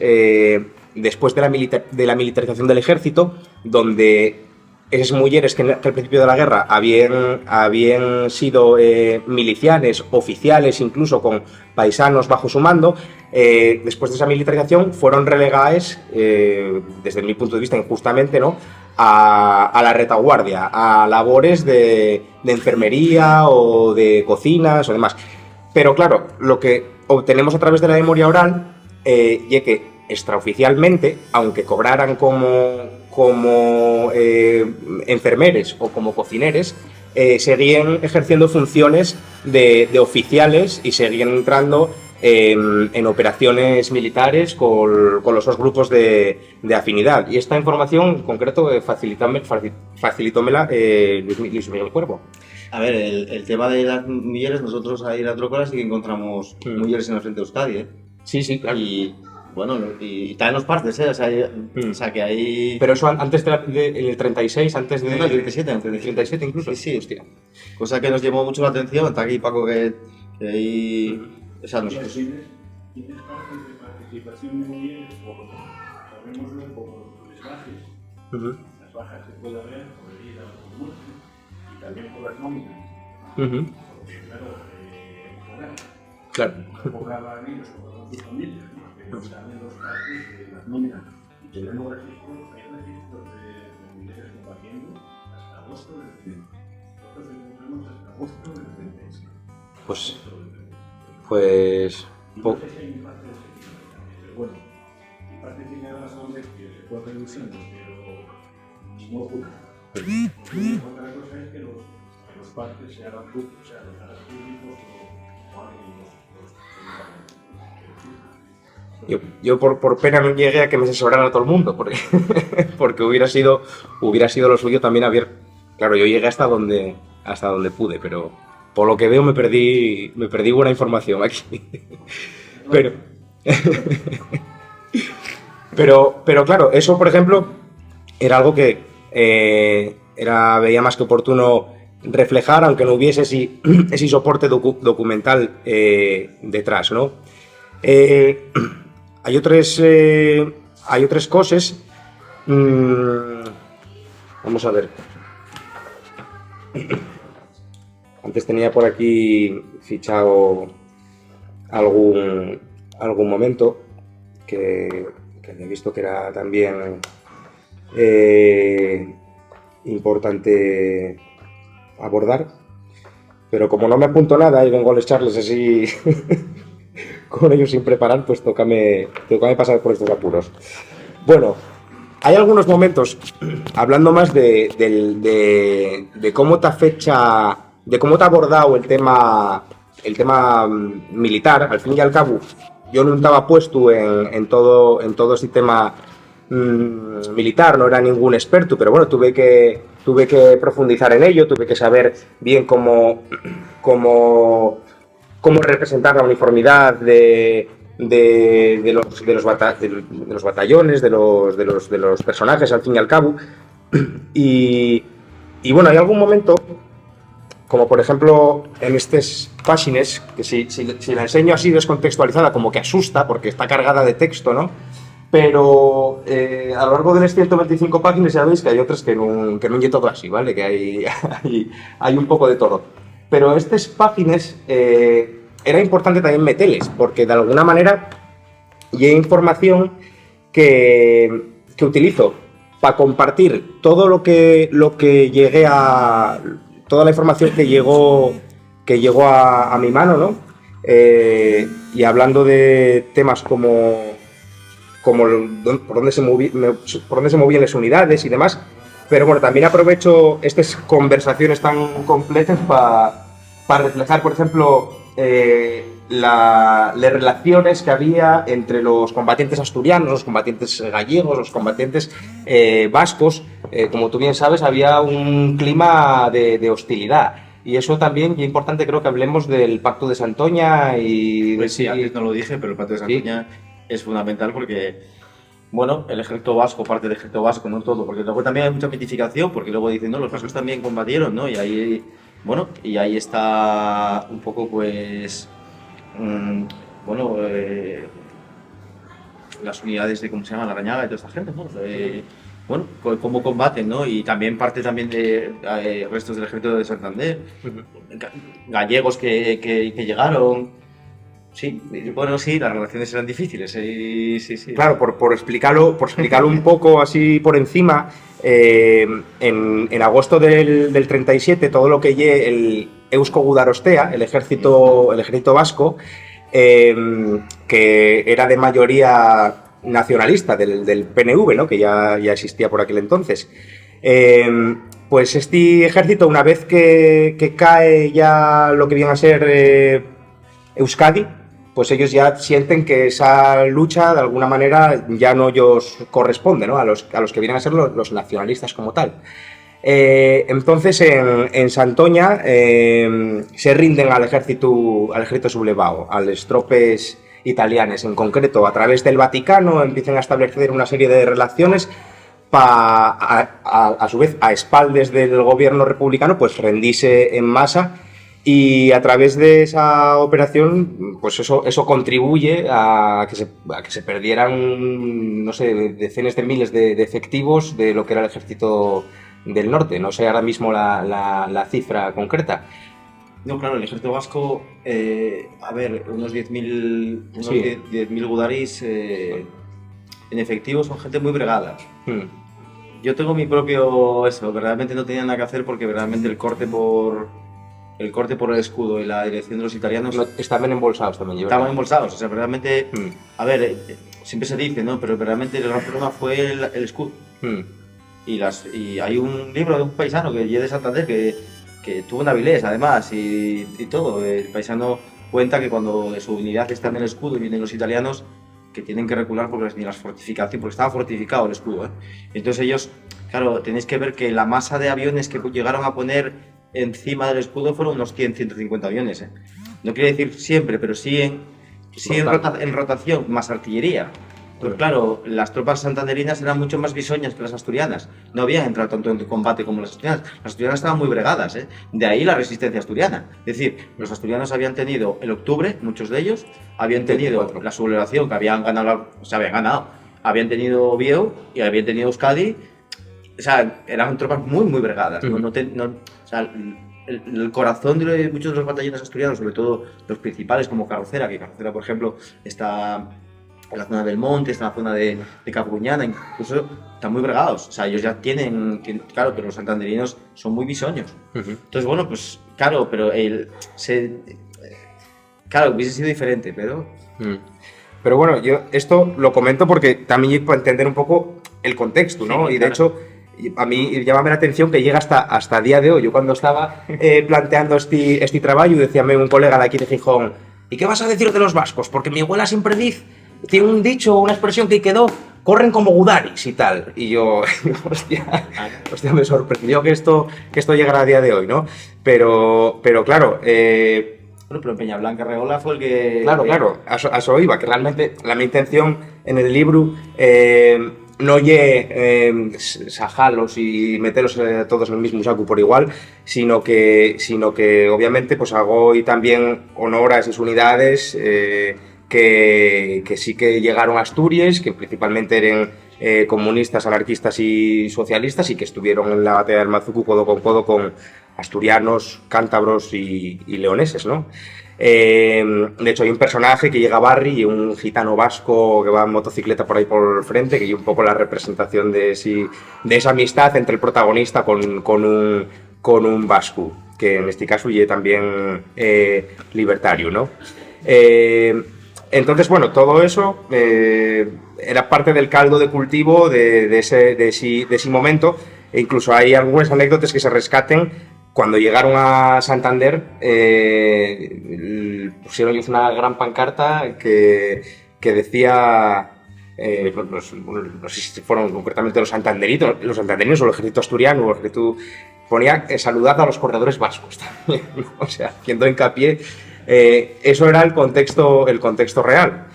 después de la militarización del ejército, donde esas mujeres que al principio de la guerra habían sido milicianes, oficiales, incluso con paisanos bajo su mando, después de esa militarización fueron relegadas, desde mi punto de vista injustamente, ¿no?, a la retaguardia, a labores de enfermería o de cocinas o demás. Pero claro, lo que obtenemos a través de la memoria oral es que extraoficialmente, aunque cobraran como enfermeres o como cocineres, seguían ejerciendo funciones de oficiales y seguían entrando en operaciones militares con los dos grupos de afinidad. Y esta información en concreto facilitómela Luis Miguel Cuervo. A ver, el tema de las mujeres, nosotros ahí en la Trócola sí que encontramos mujeres en el frente de Euskadi, ¿eh? Sí, claro. Y bueno, y está en los partes, ¿eh? O sea que hay... Pero eso antes del 36, antes de... No, el 37, el 37 incluso. Sí, hostia. Cosa que nos llamó mucho la atención. Está aquí Paco que ahí... O sea, nosotros... ¿Tienes partes de participación de mujeres? Sabémoslo por las bajas. Las bajas se puede ver por herida o por muerte y también por las nóminas. Porque claro, no cobraban ellos, cobraban sus familias, ¿no? Pero salen los partes de las nóminas. Y tenemos registros, hay registros de mujeres combatiendo hasta agosto del 30. Nosotros encontramos hasta agosto del 36. Pues No sé si hay un parte de seguimiento, pero bueno, mi parte tiene razón de que se puede reduciendo, pero no ocurre. Otra cosa es que los partes se hagan públicos, o sea, los hagan públicos o hagan los yo por pena no llegué a que me asesoraran a todo el mundo, porque hubiera sido lo suyo también haber... Claro, yo llegué hasta donde pude, pero por lo que veo me perdí buena información aquí. Pero claro, eso por ejemplo era algo que veía más que oportuno reflejar, aunque no hubiese ese soporte documental detrás, ¿no? Hay otras cosas. Vamos a ver. Antes tenía por aquí fichado algún momento que he visto que era también importante abordar, pero como no me apunto nada y vengo a echarles así con ellos sin preparar, pues tócame pasar por estos apuros. Bueno, hay algunos momentos, hablando más de cómo te afecta, de cómo te ha abordado el tema militar. Al fin y al cabo, yo no estaba puesto en todo este tema militar, no era ningún experto, pero bueno, tuve que profundizar en ello, tuve que saber bien cómo representar la uniformidad de los batallones, de los personajes, al fin y al cabo. Y bueno, hay algún momento, como por ejemplo en estas páginas, que si la enseño así descontextualizada, como que asusta, porque está cargada de texto, ¿no? Pero a lo largo de las 125 páginas ya veis que hay otras que no hay todo así, ¿vale? Que hay un poco de todo. Pero estas páginas era importante también meterles, porque de alguna manera hay información que utilizo para compartir todo lo que llegué a... toda la información que llegó a mi mano, ¿no? Y hablando de temas como por dónde se movían las unidades y demás, pero bueno, también aprovecho estas conversaciones tan completas para reflejar, por ejemplo, las relaciones que había entre los combatientes asturianos, los combatientes gallegos, los combatientes vascos. Como tú bien sabes, había un clima de hostilidad. Y eso también es importante, creo que hablemos del Pacto de Santoña y... Pues sí, antes no lo dije, pero el Pacto de Santoña es fundamental porque, bueno, el ejército vasco, parte del ejército vasco, no todo, porque luego también hay mucha mitificación, porque luego dicen, no, los vascos también combatieron, ¿no? Y ahí, bueno, y ahí está un poco, pues, bueno, las unidades de, ¿cómo se llama? La Rañaga y toda esta gente, ¿no? Bueno, cómo combaten, ¿no? Y también parte también de restos del ejército de Santander, gallegos que llegaron. Sí, bueno, sí, las relaciones eran difíciles, sí. Claro, por explicarlo un poco así por encima, en agosto del 37, todo lo que lle el Eusko Gudarostea, el ejército vasco, que era de mayoría nacionalista del PNV, ¿no? Que ya existía por aquel entonces. Pues este ejército, una vez que cae ya lo que viene a ser Euskadi, pues ellos ya sienten que esa lucha de alguna manera ya no ellos corresponde, ¿no? a los que vienen a ser los nacionalistas como tal. Entonces en Santoña se rinden al ejército sublevado, a las tropes italianes en concreto, a través del Vaticano empiezan a establecer una serie de relaciones para, a su vez, a espaldas del gobierno republicano, pues rendirse en masa, y a través de esa operación, pues eso contribuye a que se perdieran, no sé, decenas de miles de efectivos de lo que era el ejército del norte. No sé ahora mismo la cifra concreta. No, claro, el ejército vasco, a ver, unos 10.000 gudaris en efectivo son gente muy bregada. Yo tengo mi propio eso, realmente no tenía nada que hacer porque realmente el corte por el escudo y la dirección de los italianos estaban embolsados también. Estaban embolsados, o sea, realmente, a ver, siempre se dice, ¿no? Pero realmente el gran problema fue el escudo. Y hay un libro de un paisano que es de Santander que tuvo una Avilés, además, y todo. El paisano cuenta que cuando su unidad está en el escudo y vienen los italianos, que tienen que recular porque ni las fortificaciones, porque estaba fortificado el escudo, ¿eh? Entonces ellos, claro, tenéis que ver que la masa de aviones que llegaron a poner encima del escudo fueron unos 100-150 aviones, ¿eh? No quiere decir siempre, pero sí en rotación, más artillería. Pues claro, las tropas santanderinas eran mucho más bisoñas que las asturianas. No habían entrado tanto en combate como las asturianas. Las asturianas estaban muy bregadas, ¿eh? De ahí la resistencia asturiana. Es decir, los asturianos habían tenido el octubre, muchos de ellos, habían tenido la sublevación que habían ganado, habían tenido Oviedo y habían tenido Euskadi. O sea, eran tropas muy, muy bregadas. O sea, el corazón de muchos de los batallones asturianos, sobre todo los principales como Carrocera, que Carrocera, por ejemplo, está en la zona del Monte, está en la zona de Capruñana, incluso están muy bregados. O sea, ellos ya tienen claro, pero los santanderinos son muy bisoños. Entonces, bueno, pues claro, pero claro, hubiese sido diferente, pero... Pero bueno, yo esto lo comento porque también para entender un poco el contexto, ¿no? Sí, y de hecho, a mí llama la atención que llega hasta el día de hoy. Yo cuando estaba planteando este trabajo, decíame un colega de aquí de Gijón, ¿y qué vas a decir de los vascos? Porque mi abuela siempre tiene un dicho, una expresión que quedó, corren como gudaris y tal. Y yo, hostia, me sorprendió que esto llegara a día de hoy, ¿no? Pero claro... Bueno, pero Peñablanca Reola fue el que... Claro, a eso iba, que realmente mi intención en el libro no lle sajalos y meterlos todos en el mismo saco por igual, sino que obviamente pues hago hoy también honor a esas unidades que sí que llegaron a Asturias, que principalmente eran comunistas, anarquistas y socialistas, y que estuvieron en la batalla del Mazucu codo con asturianos, cántabros y leoneses, ¿no? De hecho, hay un personaje que llega a Barri y un gitano vasco que va en motocicleta por ahí por el frente, que es un poco la representación de esa amistad entre el protagonista con un vasco, que en este caso es también libertario, ¿no? Entonces, bueno, todo eso era parte del caldo de cultivo de ese momento, e incluso hay algunas anécdotas que se rescaten cuando llegaron a Santander, pusieron ellos una gran pancarta que decía, no sé si fueron concretamente los santanderinos o el ejército asturiano, o el ejército, ponía saludad a los corredores vascos también, ¿no? O sea, haciendo hincapié, eso era el contexto real.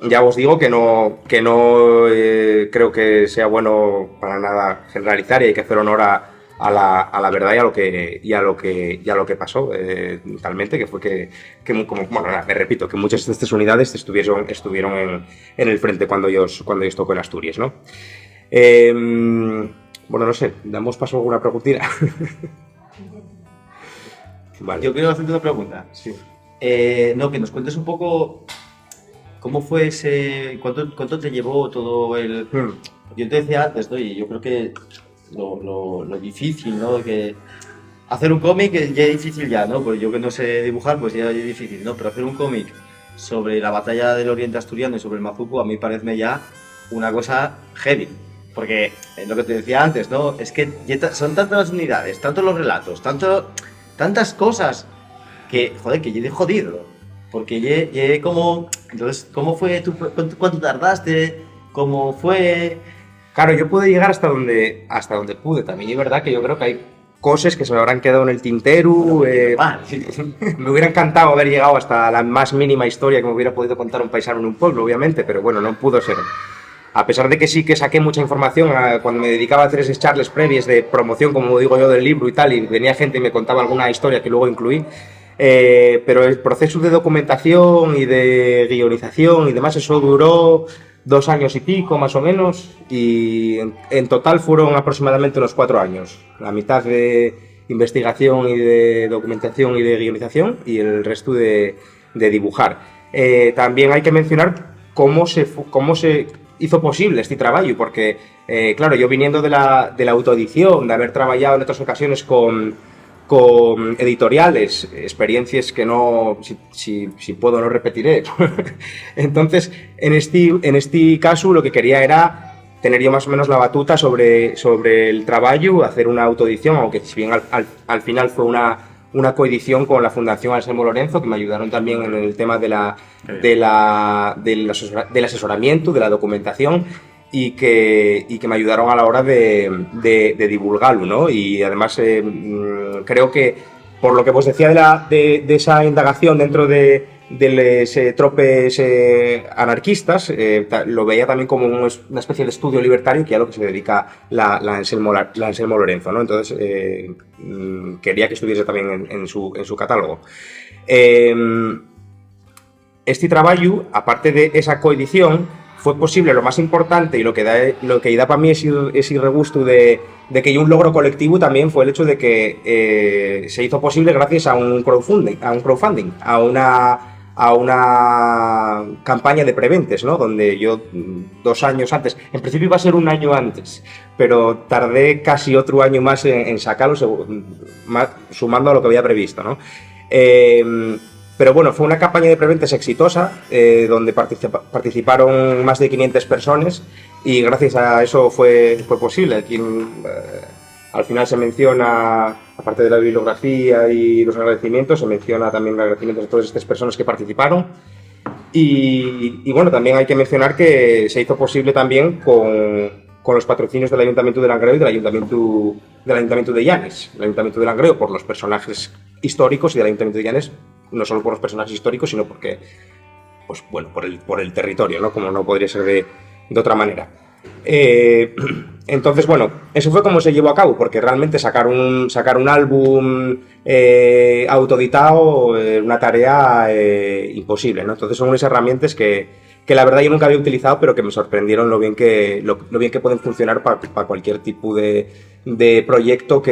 Ya os digo que no creo que sea bueno para nada generalizar, y hay que hacer honor a la verdad y a lo que pasó totalmente, que fue que como, bueno, me repito, que muchas de estas unidades estuvieron en el frente cuando ellos tocó en Asturias, ¿no? Bueno, no sé, damos paso a alguna preguntita. Vale. Yo quiero hacerte una pregunta. Sí. No, que nos cuentes un poco cómo fue ese, cuánto te llevó todo el. Yo te decía antes, ¿no? Y yo creo que lo difícil, ¿no? Que hacer un cómic ya es difícil ya, ¿no? Pues yo que no sé dibujar, pues ya es difícil, ¿no? Pero hacer un cómic sobre la batalla del Oriente Asturiano y sobre el Mazuco, a mí parece ya una cosa heavy. Porque lo que te decía antes, ¿no? Es que son tantas las unidades, tantos los relatos, tantas cosas que, joder, que llegué jodido. Porque llegué como. Entonces, ¿cómo fue? ¿Cuánto tardaste? ¿Cómo fue? Claro, yo pude llegar hasta donde pude. También es verdad que yo creo que hay cosas que se me habrán quedado en el tintero. Me hubiera encantado haber llegado hasta la más mínima historia que me hubiera podido contar un paisano en un pueblo, obviamente, pero bueno, no pudo ser. A pesar de que sí que saqué mucha información cuando me dedicaba a hacer esas charlas previas de promoción, como digo yo, del libro y tal, y venía gente y me contaba alguna historia que luego incluí, pero el proceso de documentación y de guionización y demás, eso duró 2 años y pico, más o menos, y en total fueron aproximadamente unos 4 años. La mitad de investigación y de documentación y de guionización, y el resto de dibujar. También hay que mencionar cómo se hizo posible este trabajo, porque, claro, yo viniendo de la autoedición, de haber trabajado en otras ocasiones con editoriales, experiencias que no, si puedo, no repetiré. Entonces, en este caso, lo que quería era tener yo más o menos la batuta sobre el trabajo, hacer una autoedición, aunque si bien al final fue una coedición con la Fundación Anselmo Lorenzo, que me ayudaron también en el tema del asesoramiento, de la documentación, y que me ayudaron a la hora de divulgarlo, ¿no? Y además creo que, por lo que vos decía de esa indagación dentro de los tropes anarquistas, lo veía también como una especie de estudio libertario, que es a lo que se dedica la Anselmo Lorenzo, ¿no? Entonces quería que estuviese también en su catálogo. Este trabajo, aparte de esa coedición, fue posible, lo más importante y lo que da para mí ese regusto de que un logro colectivo también fue el hecho de que se hizo posible gracias a un crowdfunding, a una campaña de preventes, ¿no? Donde yo 2 años antes, en principio iba a ser 1 año antes, pero tardé casi otro año más en sacarlo, sumando a lo que había previsto, ¿no? Pero bueno, fue una campaña de preventes exitosa, donde participaron más de 500 personas, y gracias a eso fue posible. Aquí, al final se menciona, aparte de la bibliografía y los agradecimientos, se menciona también los agradecimientos a todas estas personas que participaron. Y bueno, también hay que mencionar que se hizo posible también con los patrocinios del Ayuntamiento de Langreo y del Ayuntamiento de Llanes. El Ayuntamiento de Langreo por los personajes históricos, y del Ayuntamiento de Llanes no solo por los personajes históricos, sino porque, pues bueno, por el territorio, ¿no? Como no podría ser de otra manera. Entonces, bueno, eso fue como se llevó a cabo, porque realmente sacar un álbum autoeditado, una tarea imposible, ¿no? Entonces son unas herramientas que la verdad yo nunca había utilizado, pero que me sorprendieron lo bien que pueden funcionar para cualquier tipo de proyecto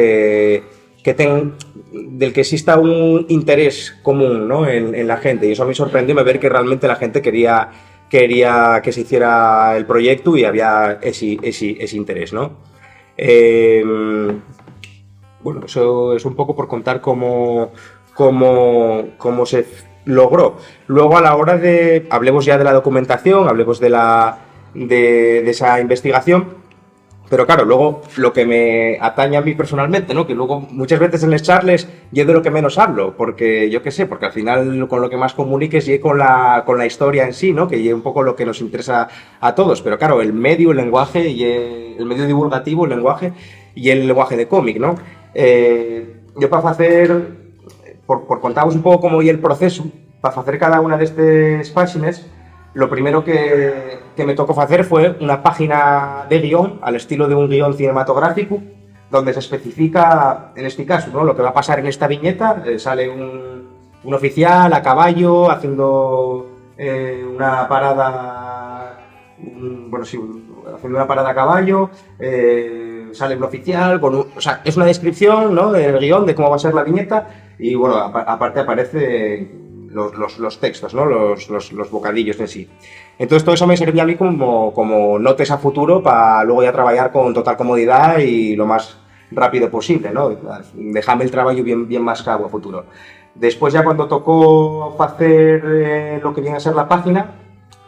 del que exista un interés común, ¿no? en la gente, y eso a mí sorprendió ver que realmente la gente quería que se hiciera el proyecto y había ese interés, ¿no? Bueno, eso es un poco por contar cómo se logró. Luego, a la hora hablemos ya de la documentación, hablemos de esa investigación. Pero claro, luego lo que me atañe a mí personalmente, ¿no? Que luego muchas veces en las charlas yo de lo que menos hablo, porque yo qué sé, porque al final con lo que más comuniques y con la historia en sí, ¿no? Que es un poco lo que nos interesa a todos. Pero claro, el medio, el lenguaje, y el medio divulgativo, el lenguaje y el lenguaje de cómic, ¿no? Yo para hacer, por contaros un poco cómo y el proceso, para hacer cada una de estas páginas, lo primero que me tocó hacer fue una página de guión, al estilo de un guión cinematográfico, donde se especifica, en este caso, ¿no? Lo que va a pasar en esta viñeta. Sale un oficial a caballo haciendo una parada, haciendo una parada a caballo, sale un oficial, o sea, es una descripción, ¿no? Del guión, de cómo va a ser la viñeta, y bueno, aparte aparece los textos, ¿no? Los bocadillos en sí. Entonces todo eso me servía a mí como notes a futuro para luego ya trabajar con total comodidad y lo más rápido posible, ¿no? Dejarme el trabajo bien más cabo a futuro. Después ya cuando tocó hacer lo que viene a ser la página,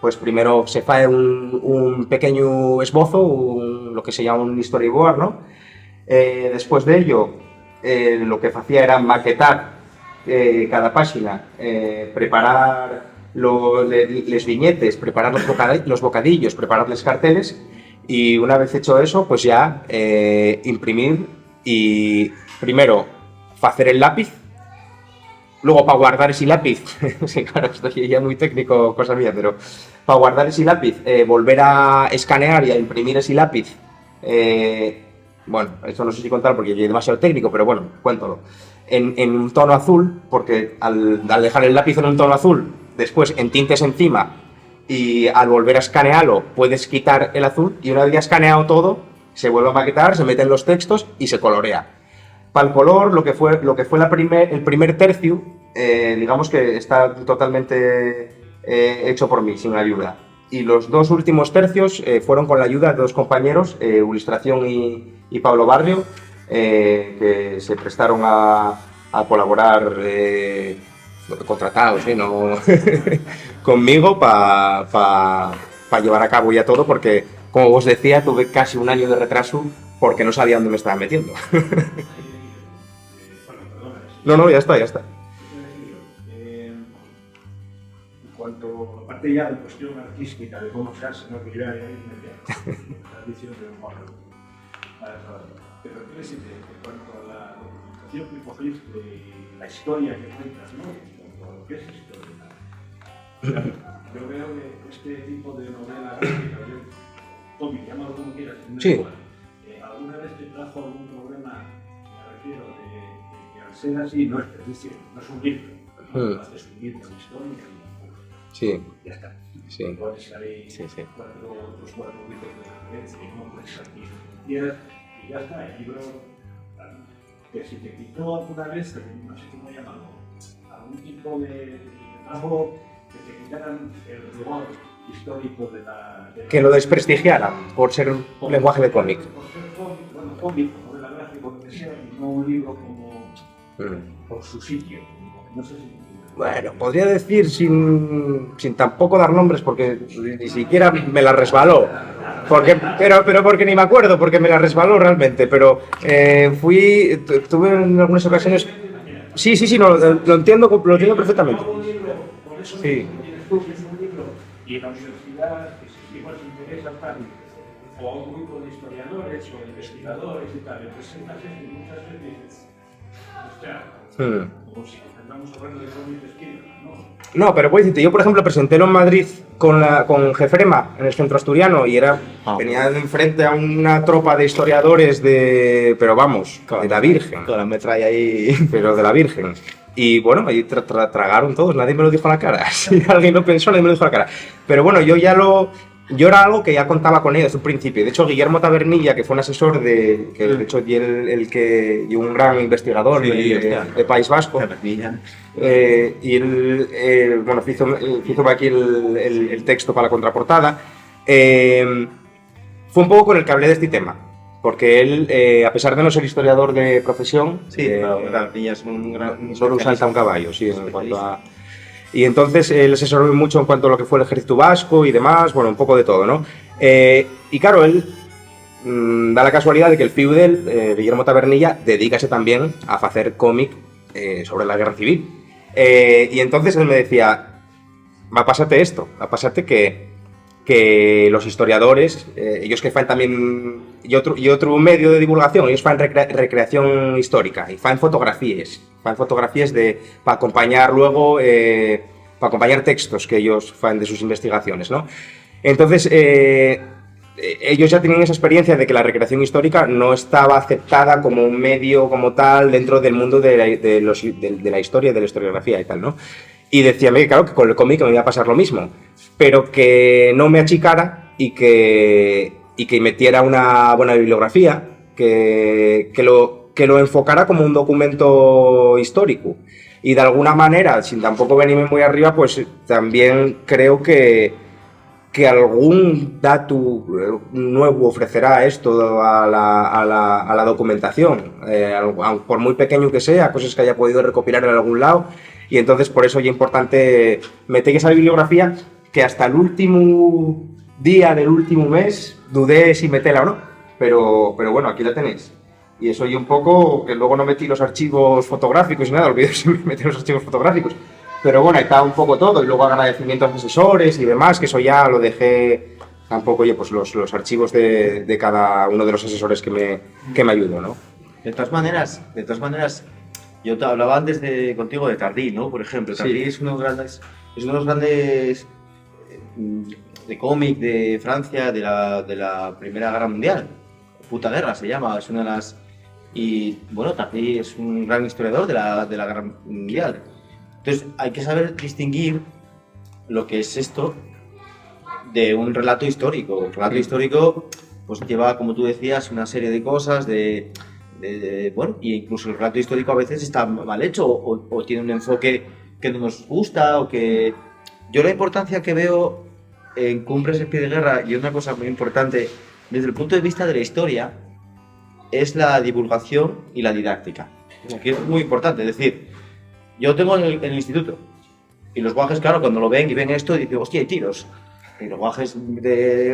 pues primero se hace un pequeño esbozo, lo que se llama un storyboard, ¿no? Después de ello, lo que hacía era maquetar cada página, preparar les viñetes, preparar los bocadillos, preparar los carteles, y una vez hecho eso, pues ya imprimir y primero hacer el lápiz, luego para guardar ese lápiz, sí, claro, estoy ya muy técnico, cosa mía, pero para guardar ese lápiz, volver a escanear y a imprimir ese lápiz. Bueno, esto no sé si contar porque es demasiado técnico, pero bueno, cuéntalo. En un tono azul, porque al dejar el lápiz en un tono azul, después en tintes encima, y al volver a escanearlo puedes quitar el azul, y una vez ya escaneado todo, se vuelve a maquetar, se meten los textos y se colorea. Para el color, lo que fue el primer tercio, digamos que está totalmente hecho por mí, sin ayuda. Y los dos últimos tercios fueron con la ayuda de dos compañeros, Ilustración y Pablo Barrio, que se prestaron a colaborar, contratados, ¿no? conmigo para llevar a cabo ya todo, porque, como os decía, tuve casi un año de retraso porque no sabía dónde me estaba metiendo. No, ya está. En cuanto, aparte ya de cuestión artística, de cómo se hace, ¿no? Que yo ya la edición de un modelo. Pero quiero decir, en cuanto a la documentación que cogéis de la historia que cuentas, ¿no? En cuanto a lo que es historia. Yo veo que este tipo de novela gráfica, cómic, llámalo como quieras, sí. ¿Alguna vez te trajo algún problema, me refiero, de que al ser así, no es decir, no es un libro, no haces un libro, una historia, sí. Ya está. Sí. Pones ahí otros cuatro libros de referencia y no pones aquí y ya está, el libro, que si te quitó alguna vez, no sé cómo llamarlo, algún tipo de trabajo que te quitaran el rigor histórico de la... Que lo desprestigiaran por ser un lenguaje de cómic. Por ser cómic, novela gráfica, lo que sea, y no un libro como por su sitio. No sé si... Bueno, podría decir sin tampoco dar nombres, porque ni siquiera me la resbaló. Pero porque ni me acuerdo, porque me la resbaló realmente. Pero tuve en algunas ocasiones... Sí, no, lo entiendo perfectamente. Sí. Y en la universidad, que igual se interesa tal, o a un grupo de historiadores o de investigadores y tal, presentas eso y muchas veces dices, hostia, como si estamos hablando de cómic de esquina, ¿no? No, pero puedo decirte, yo por ejemplo presentélo en Madrid con Jefrema, en el centro asturiano, y venía enfrente a una tropa de historiadores pero vamos, de la Virgen. Con la metralla ahí. Pero de la Virgen. Y bueno, ahí tragaron todos, nadie me lo dijo a la cara. Si alguien lo pensó, nadie me lo dijo a la cara. Pero bueno, yo era algo que ya contaba con ellos desde un principio. De hecho, Guillermo Tabernilla, que fue un asesor que de hecho y un gran investigador de País Vasco, y él hizo aquí el texto para la contraportada, fue un poco con el que hablé de este tema. Porque él, a pesar de no ser historiador de profesión, Tabernilla es un gran... solo salta un caballo, sí, en cuanto a... Y entonces él asesoró mucho en cuanto a lo que fue el ejército vasco y demás, bueno, un poco de todo, ¿no? Y claro, él da la casualidad de que el fiu Guillermo Tabernilla, dedícase también a hacer cómic sobre la guerra civil. Y entonces él me decía, va a pasarte esto, va a pasarte que los historiadores, ellos que fan también, y otro medio de divulgación, ellos fan recreación histórica, y fan fotografías para acompañar luego, para acompañar textos que ellos fan de sus investigaciones, ¿no? Entonces, ellos ya tenían esa experiencia de que la recreación histórica no estaba aceptada como un medio como tal dentro del mundo de la historia, de la historiografía y tal, ¿no? Y decíame que claro, que con el cómic me iba a pasar lo mismo, pero que no me achicara y que metiera una buena bibliografía, que lo enfocara como un documento histórico. Y de alguna manera, sin tampoco venirme muy arriba, pues también creo que algún dato nuevo ofrecerá esto a la documentación, por muy pequeño que sea, cosas que haya podido recopilar en algún lado. Y entonces por eso ya es importante meter esa bibliografía que hasta el último día del último mes dudé si meterla o no, pero bueno, aquí la tenéis. Y eso ya un poco, que luego no metí los archivos fotográficos y nada, olvidé siempre meter los archivos fotográficos. Pero bueno, ahí está un poco todo, y luego agradecimiento a los asesores y demás, que eso ya lo dejé tampoco, oye, pues los archivos de cada uno de los asesores que me ayudó, ¿no? De todas maneras, yo te hablaba antes contigo de Tardí, ¿no? Por ejemplo, Tardí sí. es uno de los grandes de cómic de Francia de la Primera Guerra Mundial. Puta Guerra se llama, es una de las... Y bueno, Tardí es un gran historiador de la Guerra Mundial. Entonces hay que saber distinguir lo que es esto de un relato histórico. El relato histórico pues lleva, como tú decías, una serie de cosas, bueno, y incluso el relato histórico a veces está mal hecho o tiene un enfoque que no nos gusta o que... Yo la importancia que veo en Cumbres en pie de guerra, y una cosa muy importante desde el punto de vista de la historia, es la divulgación y la didáctica. Aquí es muy importante, es decir, yo tengo en el instituto y los guajes, claro, cuando lo ven y ven esto, dicen, hostia, hay tiros. Y los guajes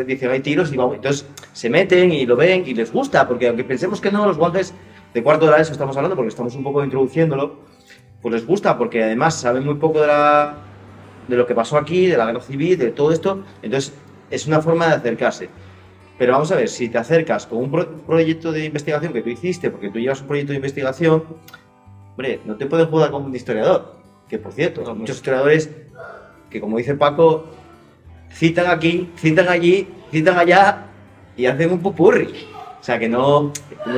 dicen, hay tiros, y vamos, entonces se meten y lo ven y les gusta, porque aunque pensemos que no, los guajes de cuarto de la ESO estamos hablando, porque estamos un poco introduciéndolo, pues les gusta, porque además saben muy poco de lo que pasó aquí, de la guerra civil, de todo esto, entonces es una forma de acercarse. Pero vamos a ver, si te acercas con un proyecto de investigación que tú hiciste, porque tú llevas un proyecto de investigación, hombre, no te pueden jugar como un historiador, que por cierto, hay muchos historiadores que, como dice Paco, citan aquí, citan allí, citan allá y hacen un popurrí. O sea, que no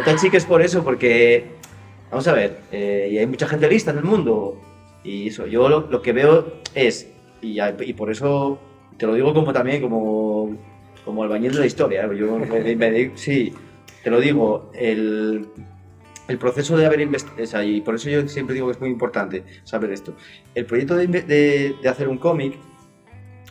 te achiques por eso, porque, vamos a ver, y hay mucha gente lista en el mundo, y eso, yo lo que veo es, y por eso te lo digo como albañil de la historia, yo sí, te lo digo, el proceso de haber investigado, y por eso yo siempre digo que es muy importante saber esto. El proyecto de hacer un cómic,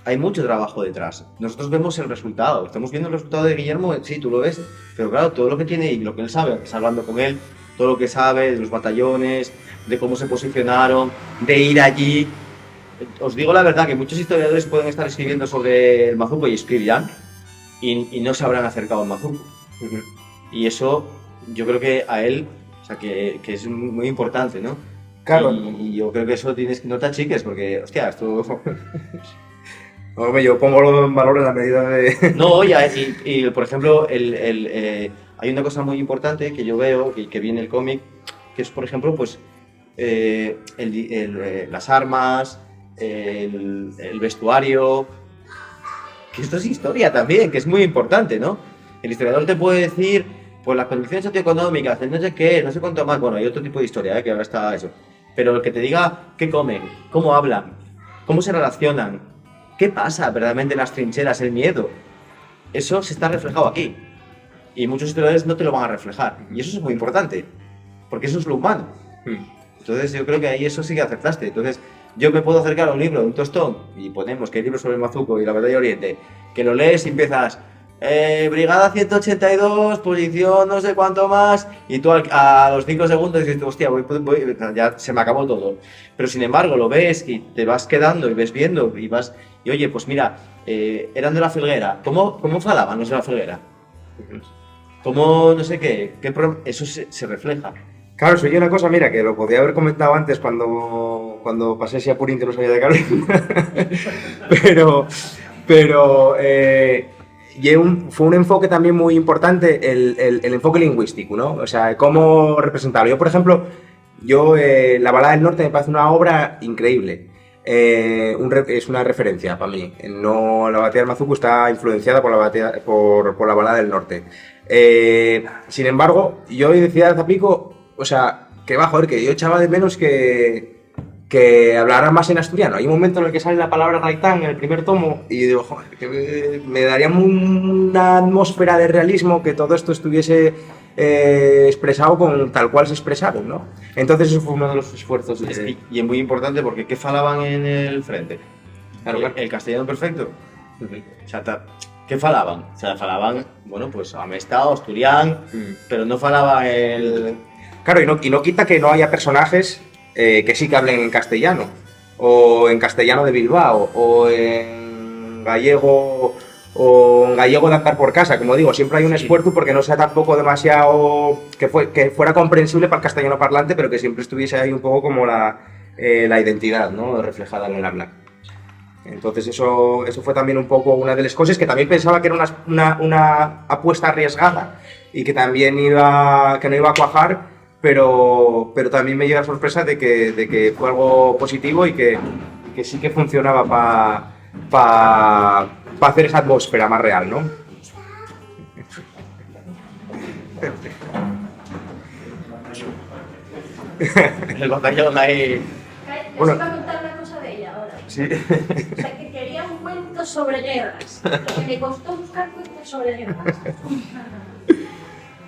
hay mucho trabajo detrás. Nosotros vemos el resultado, estamos viendo el resultado de Guillermo, sí, tú lo ves, pero claro, todo lo que tiene y lo que él sabe, hablando con él, todo lo que sabe de los batallones, de cómo se posicionaron, de ir allí. Os digo la verdad que muchos historiadores pueden estar escribiendo sobre el Mazuco y escribirán y no se habrán acercado al Mazuco. Y eso yo creo que a él, o sea, que es muy importante, ¿no? Claro. Y yo creo que eso no te achiques, porque, hostia, esto... Hombre, yo pongo en valor en la medida de... No, y por ejemplo, hay una cosa muy importante que yo veo, que viene el cómic, que es, por ejemplo, pues, las armas, el vestuario, que esto es historia también, que es muy importante, ¿no? El historiador te puede decir, pues, las condiciones socioeconómicas, no sé qué, no sé cuánto más, bueno, hay otro tipo de historia, que ahora está eso, pero el que te diga qué comen, cómo hablan, cómo se relacionan, qué pasa verdaderamente en las trincheras, el miedo, eso se está reflejado aquí, y muchos historiadores no te lo van a reflejar, y eso es muy importante, porque eso es lo humano. Entonces yo creo que ahí eso sí que acertaste. Entonces yo me puedo acercar a un libro de un tostón y ponemos que hay libros sobre el Mazuco y la batalla de Oriente, que lo lees y empiezas Brigada 182, posición no sé cuánto más, y tú a los 5 segundos dices, hostia, ya se me acabó todo. Pero sin embargo lo ves y te vas quedando y ves viendo y oye, pues mira, eran de la Felguera. ¿Cómo falaban los de la Felguera? ¿Cómo, no sé qué, eso se refleja? Claro, soy una cosa, mira, que lo podía haber comentado antes cuando pasé ese apurín que no sabía de Carlos. Fue un enfoque también muy importante, el enfoque lingüístico, ¿no? O sea, cómo representarlo. Yo, por ejemplo, La balada del norte me parece una obra increíble. Es una referencia para mí. No, la batalla del Mazuco está influenciada por la balada del norte. Sin embargo, yo decía a Zapico, o sea, que va, joder, que yo echaba de menos que hablara más en asturiano. Hay un momento en el que sale la palabra gaitán en el primer tomo y digo, joder, que me daría una atmósfera de realismo que todo esto estuviese expresado con tal cual se expresaron, ¿no? Entonces eso fue uno de los esfuerzos. Y es muy importante porque ¿qué falaban en el frente? Claro, claro. El castellano perfecto. O sea, ¿qué falaban? O sea, falaban, bueno, pues amestado, asturián, pero no falaba el... Claro, y no quita que no haya personajes que sí que hablen en castellano, o en castellano de Bilbao, o en gallego de andar por casa, como digo, siempre hay un esfuerzo porque no sea tampoco demasiado, que fuera comprensible para el castellano parlante, pero que siempre estuviese ahí un poco como la identidad, ¿no? Reflejada en el habla. Entonces eso fue también un poco una de las cosas que también pensaba que era una apuesta arriesgada y que también no iba a cuajar, pero también me llega la sorpresa de que fue algo positivo y que sí que funcionaba para hacer esa atmósfera más real, ¿no? El batallón ahí... Les iba a contar una cosa de ella ahora. Sí. O sea, que quería un cuento sobre guerras. Que me costó buscar cuentos sobre guerras.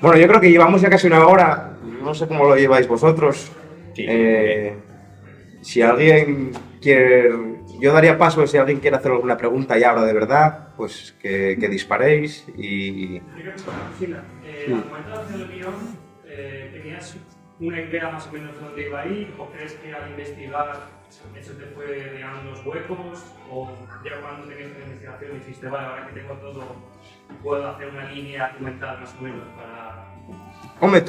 Bueno, yo creo que llevamos ya casi una hora. No sé cómo lo lleváis vosotros. Sí. Si alguien quiere... Yo daría paso si alguien quiere hacer alguna pregunta ya ahora de verdad, pues que disparéis y... Al momento de hacer el guión, ¿tenías una idea más o menos de dónde iba a ir? ¿O crees que al investigar eso te fue dejando los huecos? ¿O ya cuando tenías la investigación dijiste, vale, ahora que tengo todo, puedo hacer una línea argumental más o menos para...? Hombre,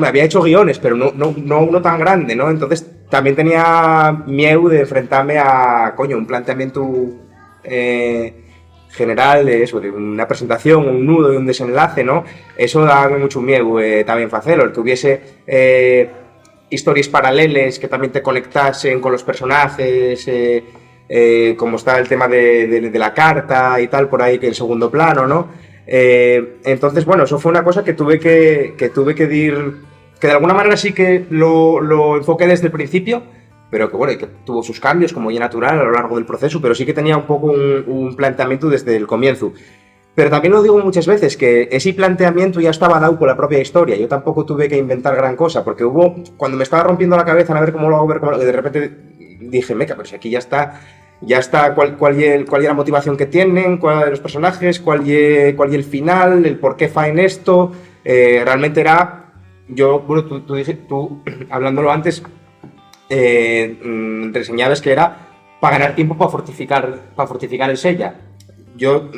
había hecho guiones, pero no uno tan grande, ¿no? Entonces también tenía miedo de enfrentarme a, un planteamiento general de eso, de una presentación, un nudo y un desenlace, ¿no? Eso daba mucho miedo también hacerlo, el que hubiese historias paralelas que también te conectasen con los personajes, como está el tema de la carta y tal, por ahí que en segundo plano, ¿no? Entonces, bueno, eso fue una cosa que tuve que decir, que de alguna manera sí que lo enfoqué desde el principio, pero que bueno, que tuvo sus cambios como ya natural a lo largo del proceso, pero sí que tenía un poco un planteamiento desde el comienzo. Pero también lo digo muchas veces, que ese planteamiento ya estaba dado por la propia historia, yo tampoco tuve que inventar gran cosa, porque cuando me estaba rompiendo la cabeza en a ver cómo lo hago, de repente dije, meca, pero si aquí ya está cuál es la motivación que tienen, cuáles son los personajes, cuál es el final, el por qué faen esto. Realmente era, bueno, tú hablándolo antes, reseñabas que era para ganar tiempo para fortificar el Sella. Yo,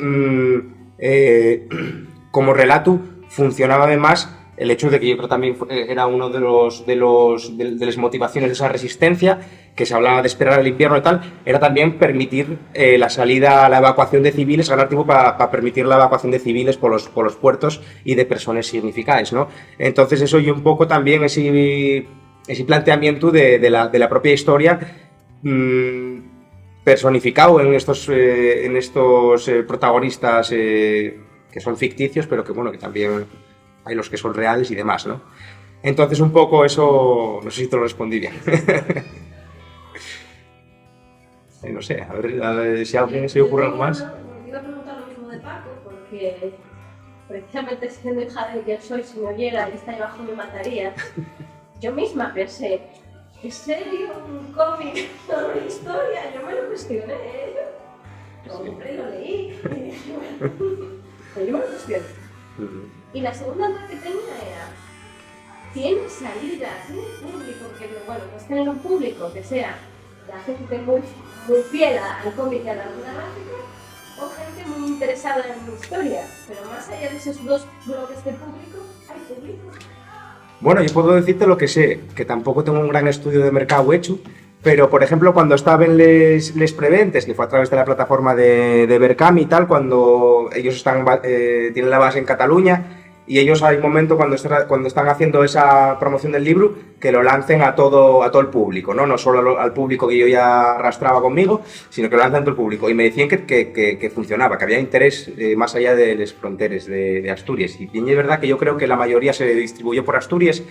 como relato, funcionaba además el hecho de que yo creo también era uno de las motivaciones de esa resistencia, que se hablaba de esperar el invierno y tal, era también permitir la evacuación de civiles, ganar tiempo para permitir la evacuación de civiles por los puertos y de personas significadas, ¿no? Entonces eso y un poco también ese planteamiento de la propia historia personificado en estos protagonistas que son ficticios, pero que bueno, que también hay los que son reales y demás, ¿no? Entonces un poco eso, no sé si te lo respondí bien. No sé, a ver si a alguien se le ocurre algo más. Iba a preguntar lo mismo de Paco, porque precisamente siendo hija de quien soy, si me oyera y está ahí abajo me mataría. Yo misma pensé, ¿en serio un cómic sobre historia? Yo me lo cuestioné, compré, lo leí, pero yo me lo cuestioné. Y la segunda duda que tenía era, ¿tiene salida? ¿Tiene público? Porque, bueno, pues tener un público que sea la gente muy fiel al cómic y a la novela gráfica, o gente muy interesada en historia, pero más allá de esos dos bloques de público, hay público. Bueno, yo puedo decirte lo que sé, que tampoco tengo un gran estudio de mercado hecho, pero por ejemplo cuando estaba en les preventes, que fue a través de la plataforma de Berkami y tal, cuando ellos tienen la base en Cataluña, y ellos hay un momento cuando están haciendo esa promoción del libro que lo lancen a todo el público, no solo al público que yo ya arrastraba conmigo, sino que lo lanzan a todo el público. Y me decían que funcionaba, que había interés más allá de las fronteras de Asturias. Y bien es verdad que yo creo que la mayoría se distribuyó por Asturias.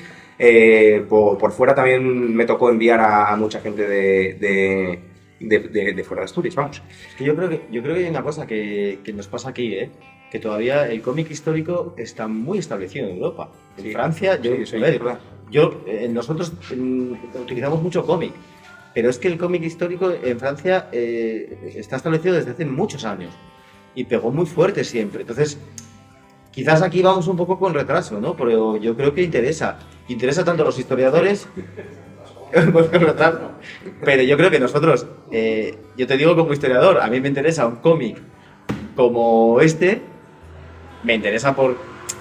Por fuera también me tocó enviar a mucha gente de fuera de Asturias, vamos. Es que yo creo que hay una cosa que nos pasa aquí, que todavía el cómic histórico está muy establecido en Europa. En Francia, nosotros utilizamos mucho cómic, pero es que el cómic histórico en Francia está establecido desde hace muchos años y pegó muy fuerte siempre. Entonces, quizás aquí vamos un poco con retraso, ¿no? Pero yo creo que interesa tanto a los historiadores. Pero yo creo que nosotros, yo te digo como historiador, a mí me interesa un cómic como me interesa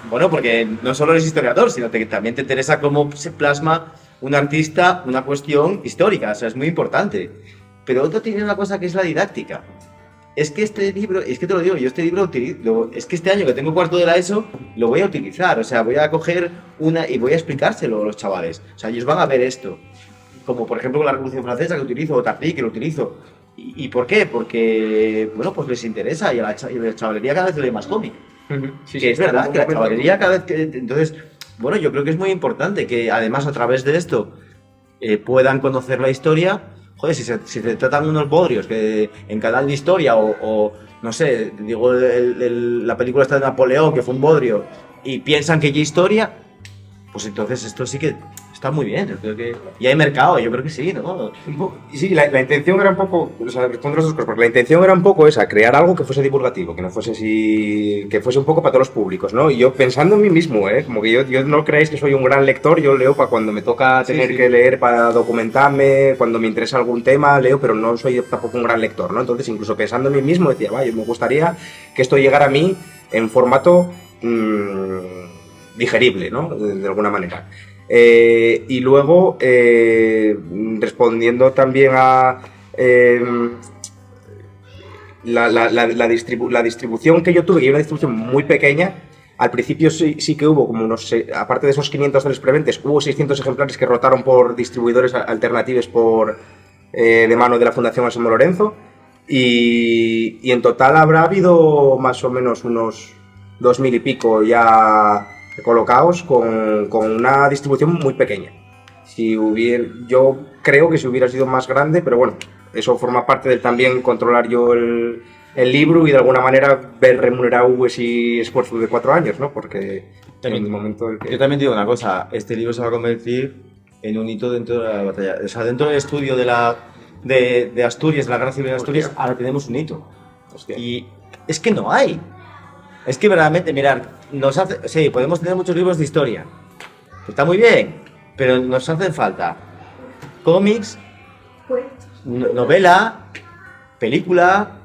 porque no solo eres historiador, sino que también te interesa cómo se plasma un artista una cuestión histórica, o sea, es muy importante. Pero otro tiene una cosa que es la didáctica. Es que este libro, es que te lo digo, yo este libro es que este año que tengo cuarto de la ESO, lo voy a utilizar, o sea, voy a coger y voy a explicárselo a los chavales. O sea, ellos van a ver esto. Como por ejemplo con la Revolución Francesa que utilizo, o Tardy que lo utilizo. ¿Y por qué? Porque, bueno, pues les interesa y a la chavalería cada vez lee más cómic. Sí, que es verdad que la chavalería cada vez que... Entonces, bueno, yo creo que es muy importante que además a través de esto puedan conocer la historia. Joder, si se tratan unos bodrios que en Canal de Historia o no sé, digo la película esta de Napoleón que fue un bodrio y piensan que hay historia, pues entonces esto sí que está muy bien, yo creo que... Y hay mercado, yo creo que sí, ¿no? Sí, la intención era un poco, o sea, respondo las dos cosas, porque la intención era un poco esa, crear algo que fuese divulgativo, que no fuese así, que fuese un poco para todos los públicos, ¿no? Y yo pensando en mí mismo, como que yo no creáis que soy un gran lector, yo leo para cuando me toca tener que leer para documentarme, cuando me interesa algún tema, leo, pero no soy tampoco un gran lector, ¿no? Entonces, incluso pensando en mí mismo, decía, vaya, me gustaría que esto llegara a mí en formato digerible, ¿no? De alguna manera. Y luego, respondiendo también a la distribución que yo tuve, que era una distribución muy pequeña, al principio sí que hubo como unos, aparte de esos 500 de los preventes, hubo 600 ejemplares que rotaron por distribuidores alternativos de mano de la Fundación Anselmo Lorenzo, y en total habrá habido más o menos unos 2000 y pico ya colocados con una distribución muy pequeña. Yo creo que si hubiera sido más grande, pero bueno, eso forma parte del también controlar yo el libro y de alguna manera ver remunerado ese esfuerzo de 4 años, ¿no? Porque También, en el momento del que... Yo también digo una cosa, este libro se va a convertir en un hito dentro de la batalla. O sea, dentro del estudio de Asturias, de la Guerra Civil de Asturias, ahora tenemos un hito. Hostia. Y es que no hay. Es que verdaderamente, mirar, sí, podemos tener muchos libros de historia. Está muy bien, pero nos hacen falta cómics, novela, película,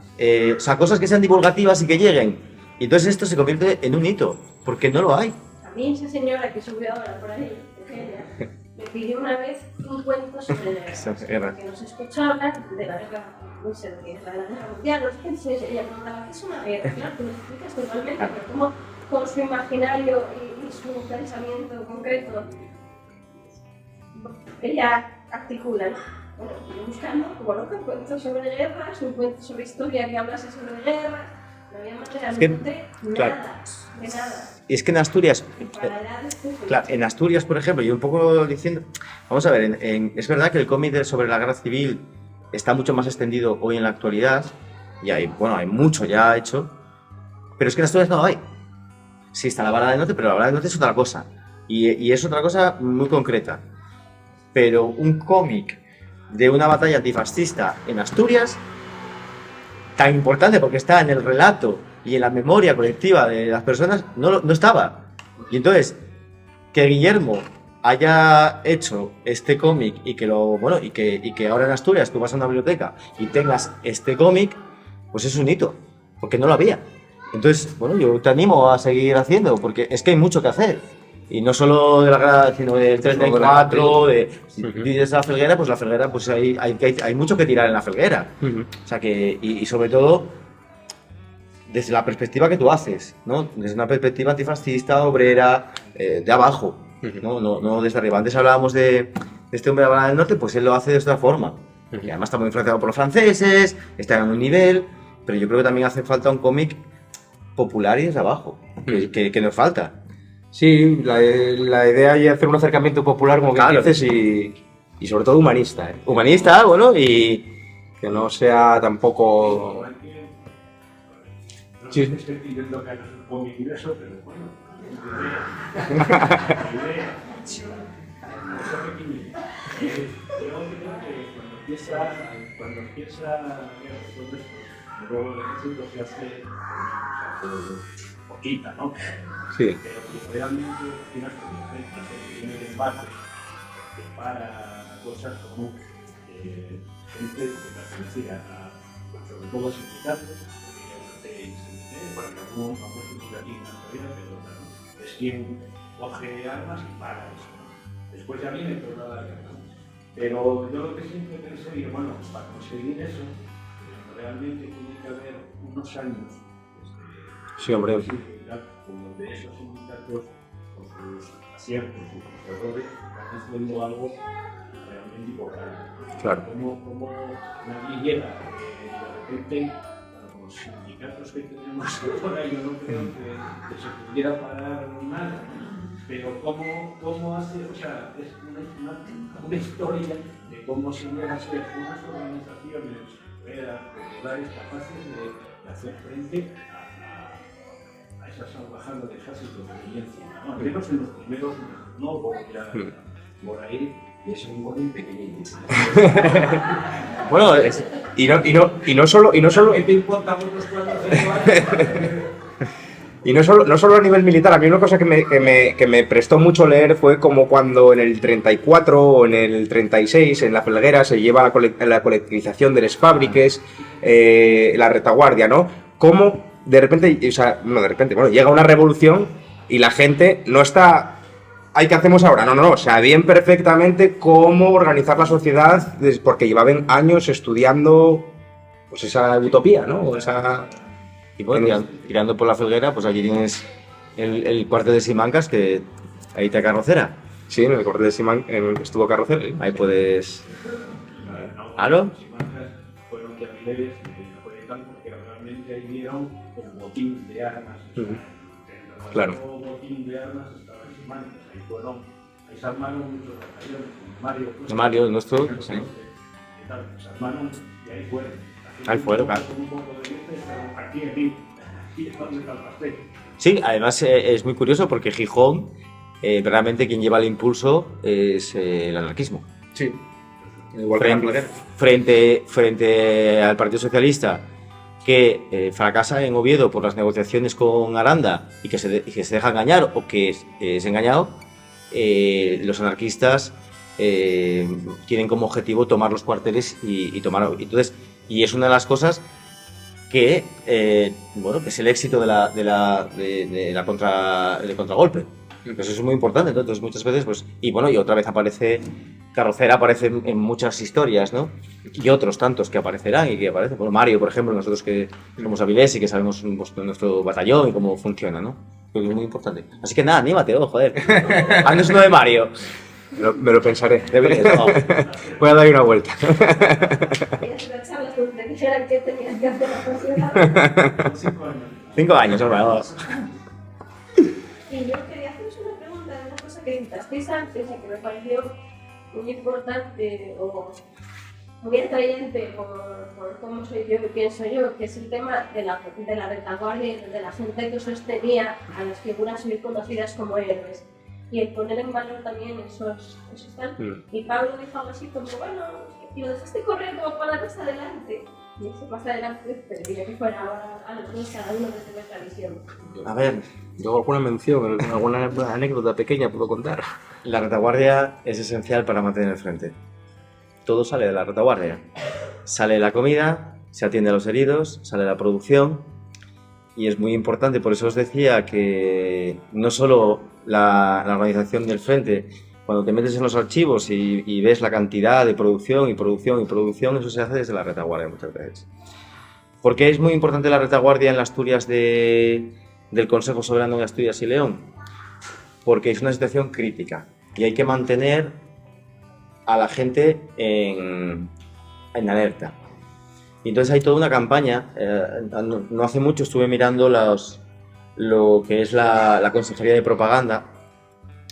o sea, cosas que sean divulgativas y que lleguen. Y entonces esto se convierte en un hito, porque no lo hay. A mí esa señora que subió ahora por ahí, Eugenia, me pidió una vez un cuento sobre guerras, que nos escuchó hablar de la guerra, no sé lo que es la guerra mundial, no sé qué dice ella, preguntaba, ¿qué es una guerra? Claro, tú lo explicas totalmente, pero cómo con su imaginario y su pensamiento concreto ella articula, ¿no? Bueno, yo buscando, como loca, cuentos sobre guerras, un cuento sobre historia que hablase sobre guerras, no había manera, Es que, no encontré claro, nada, de nada. Y es que en Asturias, Para edades, claro, en Asturias, por ejemplo, y un poco diciendo, vamos a ver, es verdad que el cómic sobre la guerra civil está mucho más extendido hoy en la actualidad, y hay mucho ya hecho, pero es que en Asturias no lo hay. Sí está la Bala del Norte, pero la Bala del Norte es otra cosa, y es otra cosa muy concreta. Pero un cómic de una batalla antifascista en Asturias, tan importante porque está en el relato y en la memoria colectiva de las personas, no estaba. Y entonces, que Guillermo haya hecho este cómic y que ahora en Asturias tú vas a una biblioteca y tengas este cómic, pues es un hito, porque no lo había. Entonces, bueno, yo te animo a seguir haciendo, porque es que hay mucho que hacer. Y no solo de la guerra, sino del 34, si dices la Felguera, pues la Felguera, pues hay mucho que tirar en la Felguera. O sea que, y sobre todo, desde la perspectiva que tú haces, ¿no? Desde una perspectiva antifascista, obrera, de abajo, no desde arriba. Antes hablábamos de este hombre de Habana del Norte, pues él lo hace de otra forma. Y además está muy influenciado por los franceses, está en un nivel, pero yo creo que también hace falta un cómic popular y desde abajo, que nos falta. Sí, la idea es hacer un acercamiento popular, como Claro. que dices, y sobre todo humanista, ¿eh? Humanista, bueno, y Que no sea tampoco... Igual que, no Sí. sé si estoy pidiendo que hagas un cómic y eso, pero bueno, idea. Cosa pequeñita. Yo creo que cuando empieza todo esto, luego el ejército se hace poquita, ¿no? Sí. Pero que realmente tienes que tiene el embate que para cosas como gente que pertenecía a, sobre todo, sindicatos, porque bueno, vamos a decir aquí en la historia, pero claro, es quien coge armas y para eso. Después ya viene toda la guerra. Pero yo lo que siempre pensé, digo, bueno, para conseguir eso, realmente tiene que haber unos años. Sí, hombre. Como de esos sindicatos, con sus aciertos y sus errores, están haciendo algo realmente importante. Claro. Como nadie llega de repente, con los sindicatos que tenemos ahora, yo no creo que se pudiera parar nada. Pero cómo hace, o sea, es una historia de cómo se llega a ser unas organizaciones populares capaces de hacer frente a esa salvajada de ejército de violencia, ¿no? Al menos en los primeros, no porque ya por ahí es un buen pequeñito. Bueno, y no solo ¿Qué te importa unos cuantos años? Y no solo a nivel militar, a mí una cosa que me prestó mucho leer fue como cuando en el 34 o en el 36, en la Felguera, se lleva la colectivización de las fábricas, la retaguardia, ¿no? Cómo de repente, o sea, no de repente, bueno, llega una revolución y la gente no está... ¿Ay, qué hacemos ahora? No, sabían perfectamente cómo organizar la sociedad porque llevaban años estudiando pues esa utopía, ¿no? O esa... Y bueno, tirando por la Felguera, pues aquí tienes el cuartel de Simancas, que ahí te carrocera. Sí, en el corte de Simán estuvo Carrocel. Ahí puedes... ¿Aló? Fueron terribles, fue tal porque realmente ahí dieron el botín de armas. Claro. El botín de armas estaba en Simancas, ahí se armaron muchos batallones. Mario, nuestro... Sí. Se armaron y ahí fueron. Ahí fueron, claro. Un poco de gente, pero aquí es donde está el pastel. Sí, además es muy curioso porque Gijón, realmente quien lleva el impulso es el anarquismo. Sí. Igual que la Felguera. Frente al Partido Socialista, que fracasa en Oviedo por las negociaciones con Aranda y que se deja engañar o que es engañado, los anarquistas tienen como objetivo tomar los cuarteles y tomar... Entonces, y es una de las cosas que, bueno, que es el éxito del contragolpe. Eso es muy importante, ¿no? Entonces muchas veces, pues, y bueno, y otra vez aparece, Carrocera aparece en muchas historias, ¿no? Y otros tantos que aparecerán y que aparecen, bueno, Mario, por ejemplo, nosotros que somos avilés y que sabemos pues, nuestro batallón y cómo funciona, ¿no? Creo que es muy importante. Así que nada, anímate, joder. Haznos uno de Mario. Me lo pensaré. No. Voy a dar una vuelta. Querías una charla donde te dijeran que tenías que hacer la próxima. 5 años, hombre, vamos. Y yo quería haceros una pregunta de una cosa que dijiste antes y que me pareció muy importante o muy atrayente por cómo soy yo y pienso yo, que es el tema de la retaguardia y de la gente que sostenía a las figuras muy conocidas como héroes. Y el poner en valor también esos tal. Y Pablo dijo algo así como, bueno, y lo dejaste correr como para más adelante. Y ese más adelante pediría que fuera ahora a los dos, cada uno desde nuestra visión. A ver, yo alguna mención, alguna anécdota pequeña puedo contar. La retaguardia es esencial para mantener el frente. Todo sale de la retaguardia. Sale la comida, se atiende a los heridos, sale la producción y es muy importante. Por eso os decía que no solo la organización del frente, cuando te metes en los archivos y ves la cantidad de producción y producción y producción, eso se hace desde la retaguardia muchas veces. ¿Por qué es muy importante la retaguardia en las Asturias del Consejo Soberano de Asturias y León? Porque es una situación crítica y hay que mantener a la gente en alerta. Y entonces hay toda una campaña. No hace mucho estuve mirando lo que es la Consejería de Propaganda,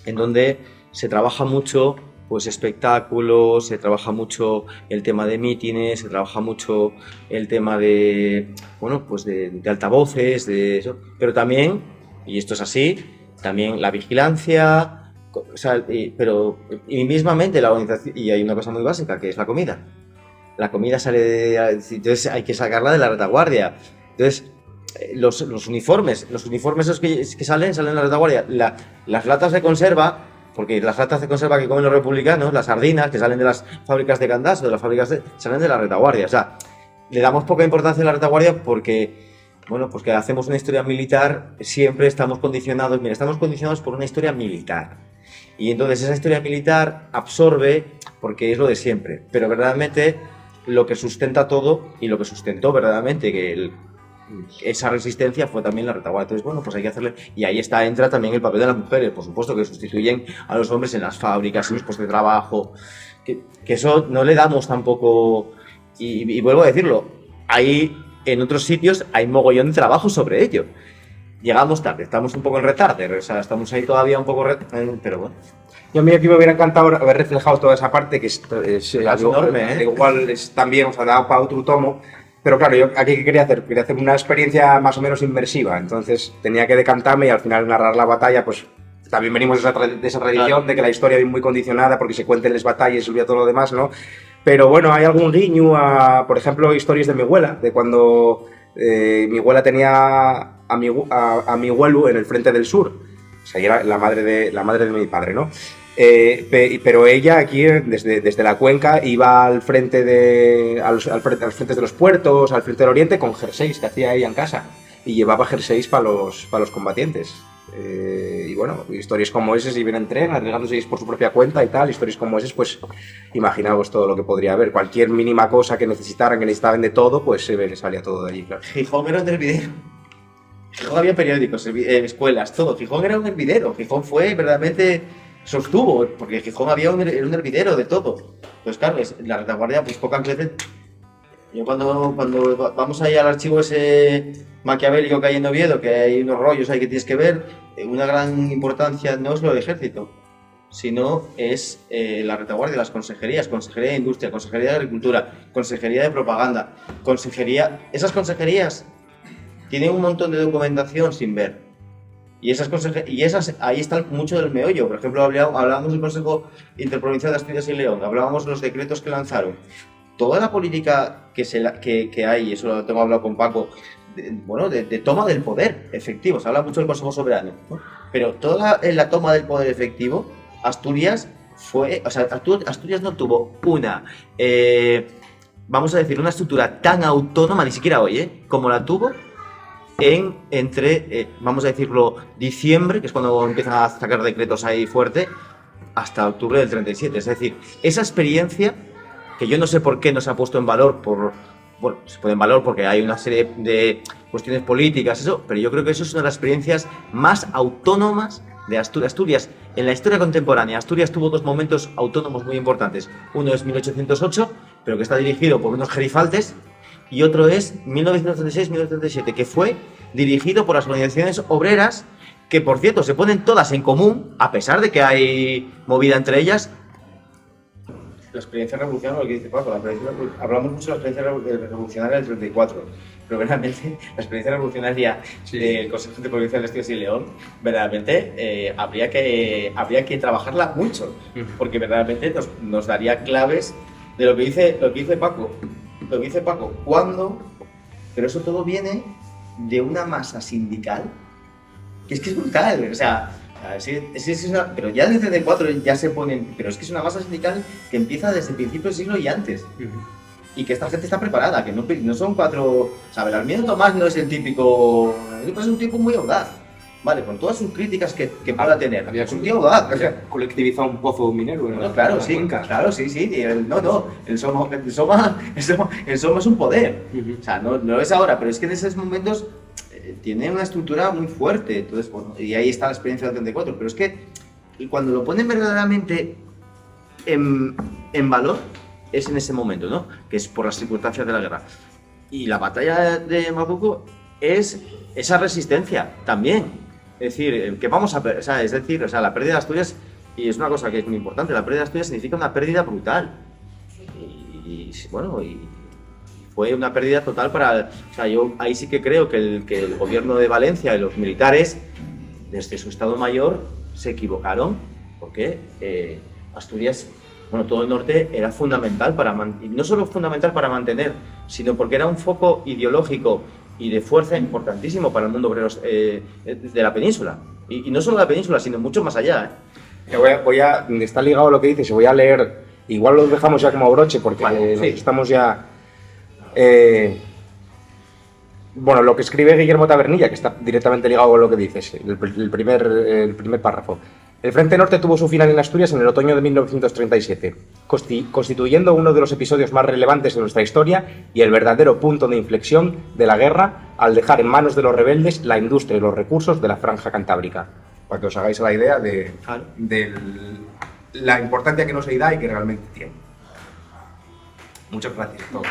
en donde se trabaja mucho pues espectáculos, se trabaja mucho el tema de mítines, se trabaja mucho el tema de, bueno, pues de altavoces, de eso, pero también, y esto es así, también la vigilancia, o sea, y mismamente la organización, y hay una cosa muy básica que es la comida. La comida sale entonces hay que sacarla de la retaguardia. Entonces, los uniformes esos que salen de la retaguardia. Las latas de conserva, porque las latas de conserva que comen los republicanos, las sardinas que salen de las fábricas de Candás o de las fábricas salen de la retaguardia. O sea, le damos poca importancia a la retaguardia porque, bueno, pues que hacemos una historia militar, siempre estamos condicionados. Mira, estamos condicionados por una historia militar. Y entonces esa historia militar absorbe, porque es lo de siempre. Pero verdaderamente lo que sustenta todo y lo que sustentó verdaderamente que esa resistencia fue también la retaguardia. Entonces, bueno, pues hay que hacerle... Y ahí entra también el papel de las mujeres, por supuesto, que sustituyen a los hombres en las fábricas, en los puestos de trabajo, que eso no le damos tampoco... Y vuelvo a decirlo, en otros sitios hay mogollón de trabajo sobre ello. Llegamos tarde, estamos un poco en retardo, o sea, estamos ahí todavía un poco... pero bueno... Y a mí aquí me hubiera encantado haber reflejado toda esa parte, que es algo enorme, ¿eh? Igual es también, o sea, da para otro tomo. Pero claro, yo aquí ¿qué quería hacer? Quería hacer una experiencia más o menos inmersiva. Entonces tenía que decantarme y al final narrar la batalla, pues también venimos de esa tradición de que la historia viene muy condicionada porque se cuenten las batallas y se olvida todo lo demás, ¿no? Pero bueno, hay algún guiño a, por ejemplo, historias de mi abuela, de cuando mi abuela tenía a mi abuelo en el frente del sur. O sea, era la madre de mi padre, ¿no? Pero ella aquí, desde la cuenca, iba al frente a los frentes de los puertos, al frente del oriente, con jerseys que hacía ella en casa. Y llevaba jerseys para los combatientes. Y bueno, historias como esas, y vienen en tren, arriesgándose por su propia cuenta y tal, historias como esas, pues imaginaos todo lo que podría haber. Cualquier mínima cosa que necesitaban de todo, pues se salía todo de allí, claro. Gijón era un hervidero. Gijón había periódicos, escuelas, todo. Gijón era un hervidero. Gijón fue verdaderamente... sostuvo, porque Gijón era un hervidero de todo. Pues claro, la retaguardia, pues pocas veces... Yo cuando vamos ahí al archivo ese maquiavélico que hay en Oviedo, que hay unos rollos ahí que tienes que ver, una gran importancia no es lo del ejército, sino es la retaguardia, las consejerías, consejería de industria, consejería de agricultura, consejería de propaganda, consejería... Esas consejerías tienen un montón de documentación sin ver. Y esas ahí está mucho del meollo. Por ejemplo, hablábamos del Consejo Interprovincial de Asturias y León, hablábamos de los decretos que lanzaron. Toda la política que hay, eso lo tengo hablado con Paco, de toma del poder efectivo. Se habla mucho del Consejo Soberano, ¿no? Pero toda la toma del poder efectivo, Asturias Asturias no tuvo vamos a decir, una estructura tan autónoma, ni siquiera hoy, como la tuvo entre, vamos a decirlo, diciembre, que es cuando empiezan a sacar decretos ahí fuerte, hasta octubre del 37. Es decir, esa experiencia, que yo no sé por qué no se ha puesto en valor, bueno, se pone en valor porque hay una serie de cuestiones políticas, eso, pero yo creo que eso es una de las experiencias más autónomas de Asturias. Asturias, en la historia contemporánea, Asturias tuvo dos momentos autónomos muy importantes. Uno es 1808, pero que está dirigido por unos gerifaltes, y otro es 1936-1937, que fue dirigido por las organizaciones obreras, que por cierto se ponen todas en común, a pesar de que hay movida entre ellas. La experiencia revolucionaria, lo que dice Paco, hablamos mucho de la experiencia revolucionaria del 34, pero verdaderamente la experiencia revolucionaria del Consejo Interprovincial de Asturias y León, verdaderamente habría que trabajarla mucho, porque verdaderamente nos daría claves de lo que dice Paco. Lo que dice Paco, ¿cuándo? Pero eso todo viene de una masa sindical que es brutal, o sea, pero ya desde el 34 ya se ponen, pero es que es una masa sindical que empieza desde el principio del siglo y antes. y que esta gente está preparada, que no son cuatro... O sea, Belarmino Tomás no es el típico... Es un tipo muy audaz, ¿vale? Con todas sus críticas que pueda tener. Había Es un tío audaz. O sea, Había colectivizado un pozo minero. bueno, claro, sí, claro, sí, sí. Y el Soma es un poder. O sea, no es ahora, pero es que en esos momentos tiene una estructura muy fuerte. Entonces, bueno, y ahí está la experiencia del 34. Pero es que cuando lo ponen verdaderamente en valor, es en ese momento, ¿no? Que es por las circunstancias de la guerra. Y la batalla de Macuco es esa resistencia también. Es decir, que vamos a... O sea, la pérdida de Asturias, y es una cosa que es muy importante, la pérdida de Asturias significa una pérdida brutal. Y bueno, y fue una pérdida total para... O sea, yo ahí sí que creo que el gobierno de Valencia y los militares, desde su Estado Mayor, se equivocaron, porque Asturias, bueno, todo el norte era fundamental y no solo fundamental para mantener, sino porque era un foco ideológico y de fuerza importantísimo para el mundo obrero de la península. Y no solo de la península, sino mucho más allá. Está ligado a lo que dices, y voy a leer, igual lo dejamos ya como broche, porque Vale, sí. estamos ya... bueno, lo que escribe Guillermo Tabernilla, que está directamente ligado con lo que dices, el primer párrafo. El Frente Norte tuvo su final en Asturias en el otoño de 1937, constituyendo uno de los episodios más relevantes de nuestra historia y el verdadero punto de inflexión de la guerra al dejar en manos de los rebeldes la industria y los recursos de la franja cantábrica. Para que os hagáis la idea de la importancia que no se da y que realmente tiene. Muchas gracias a todos.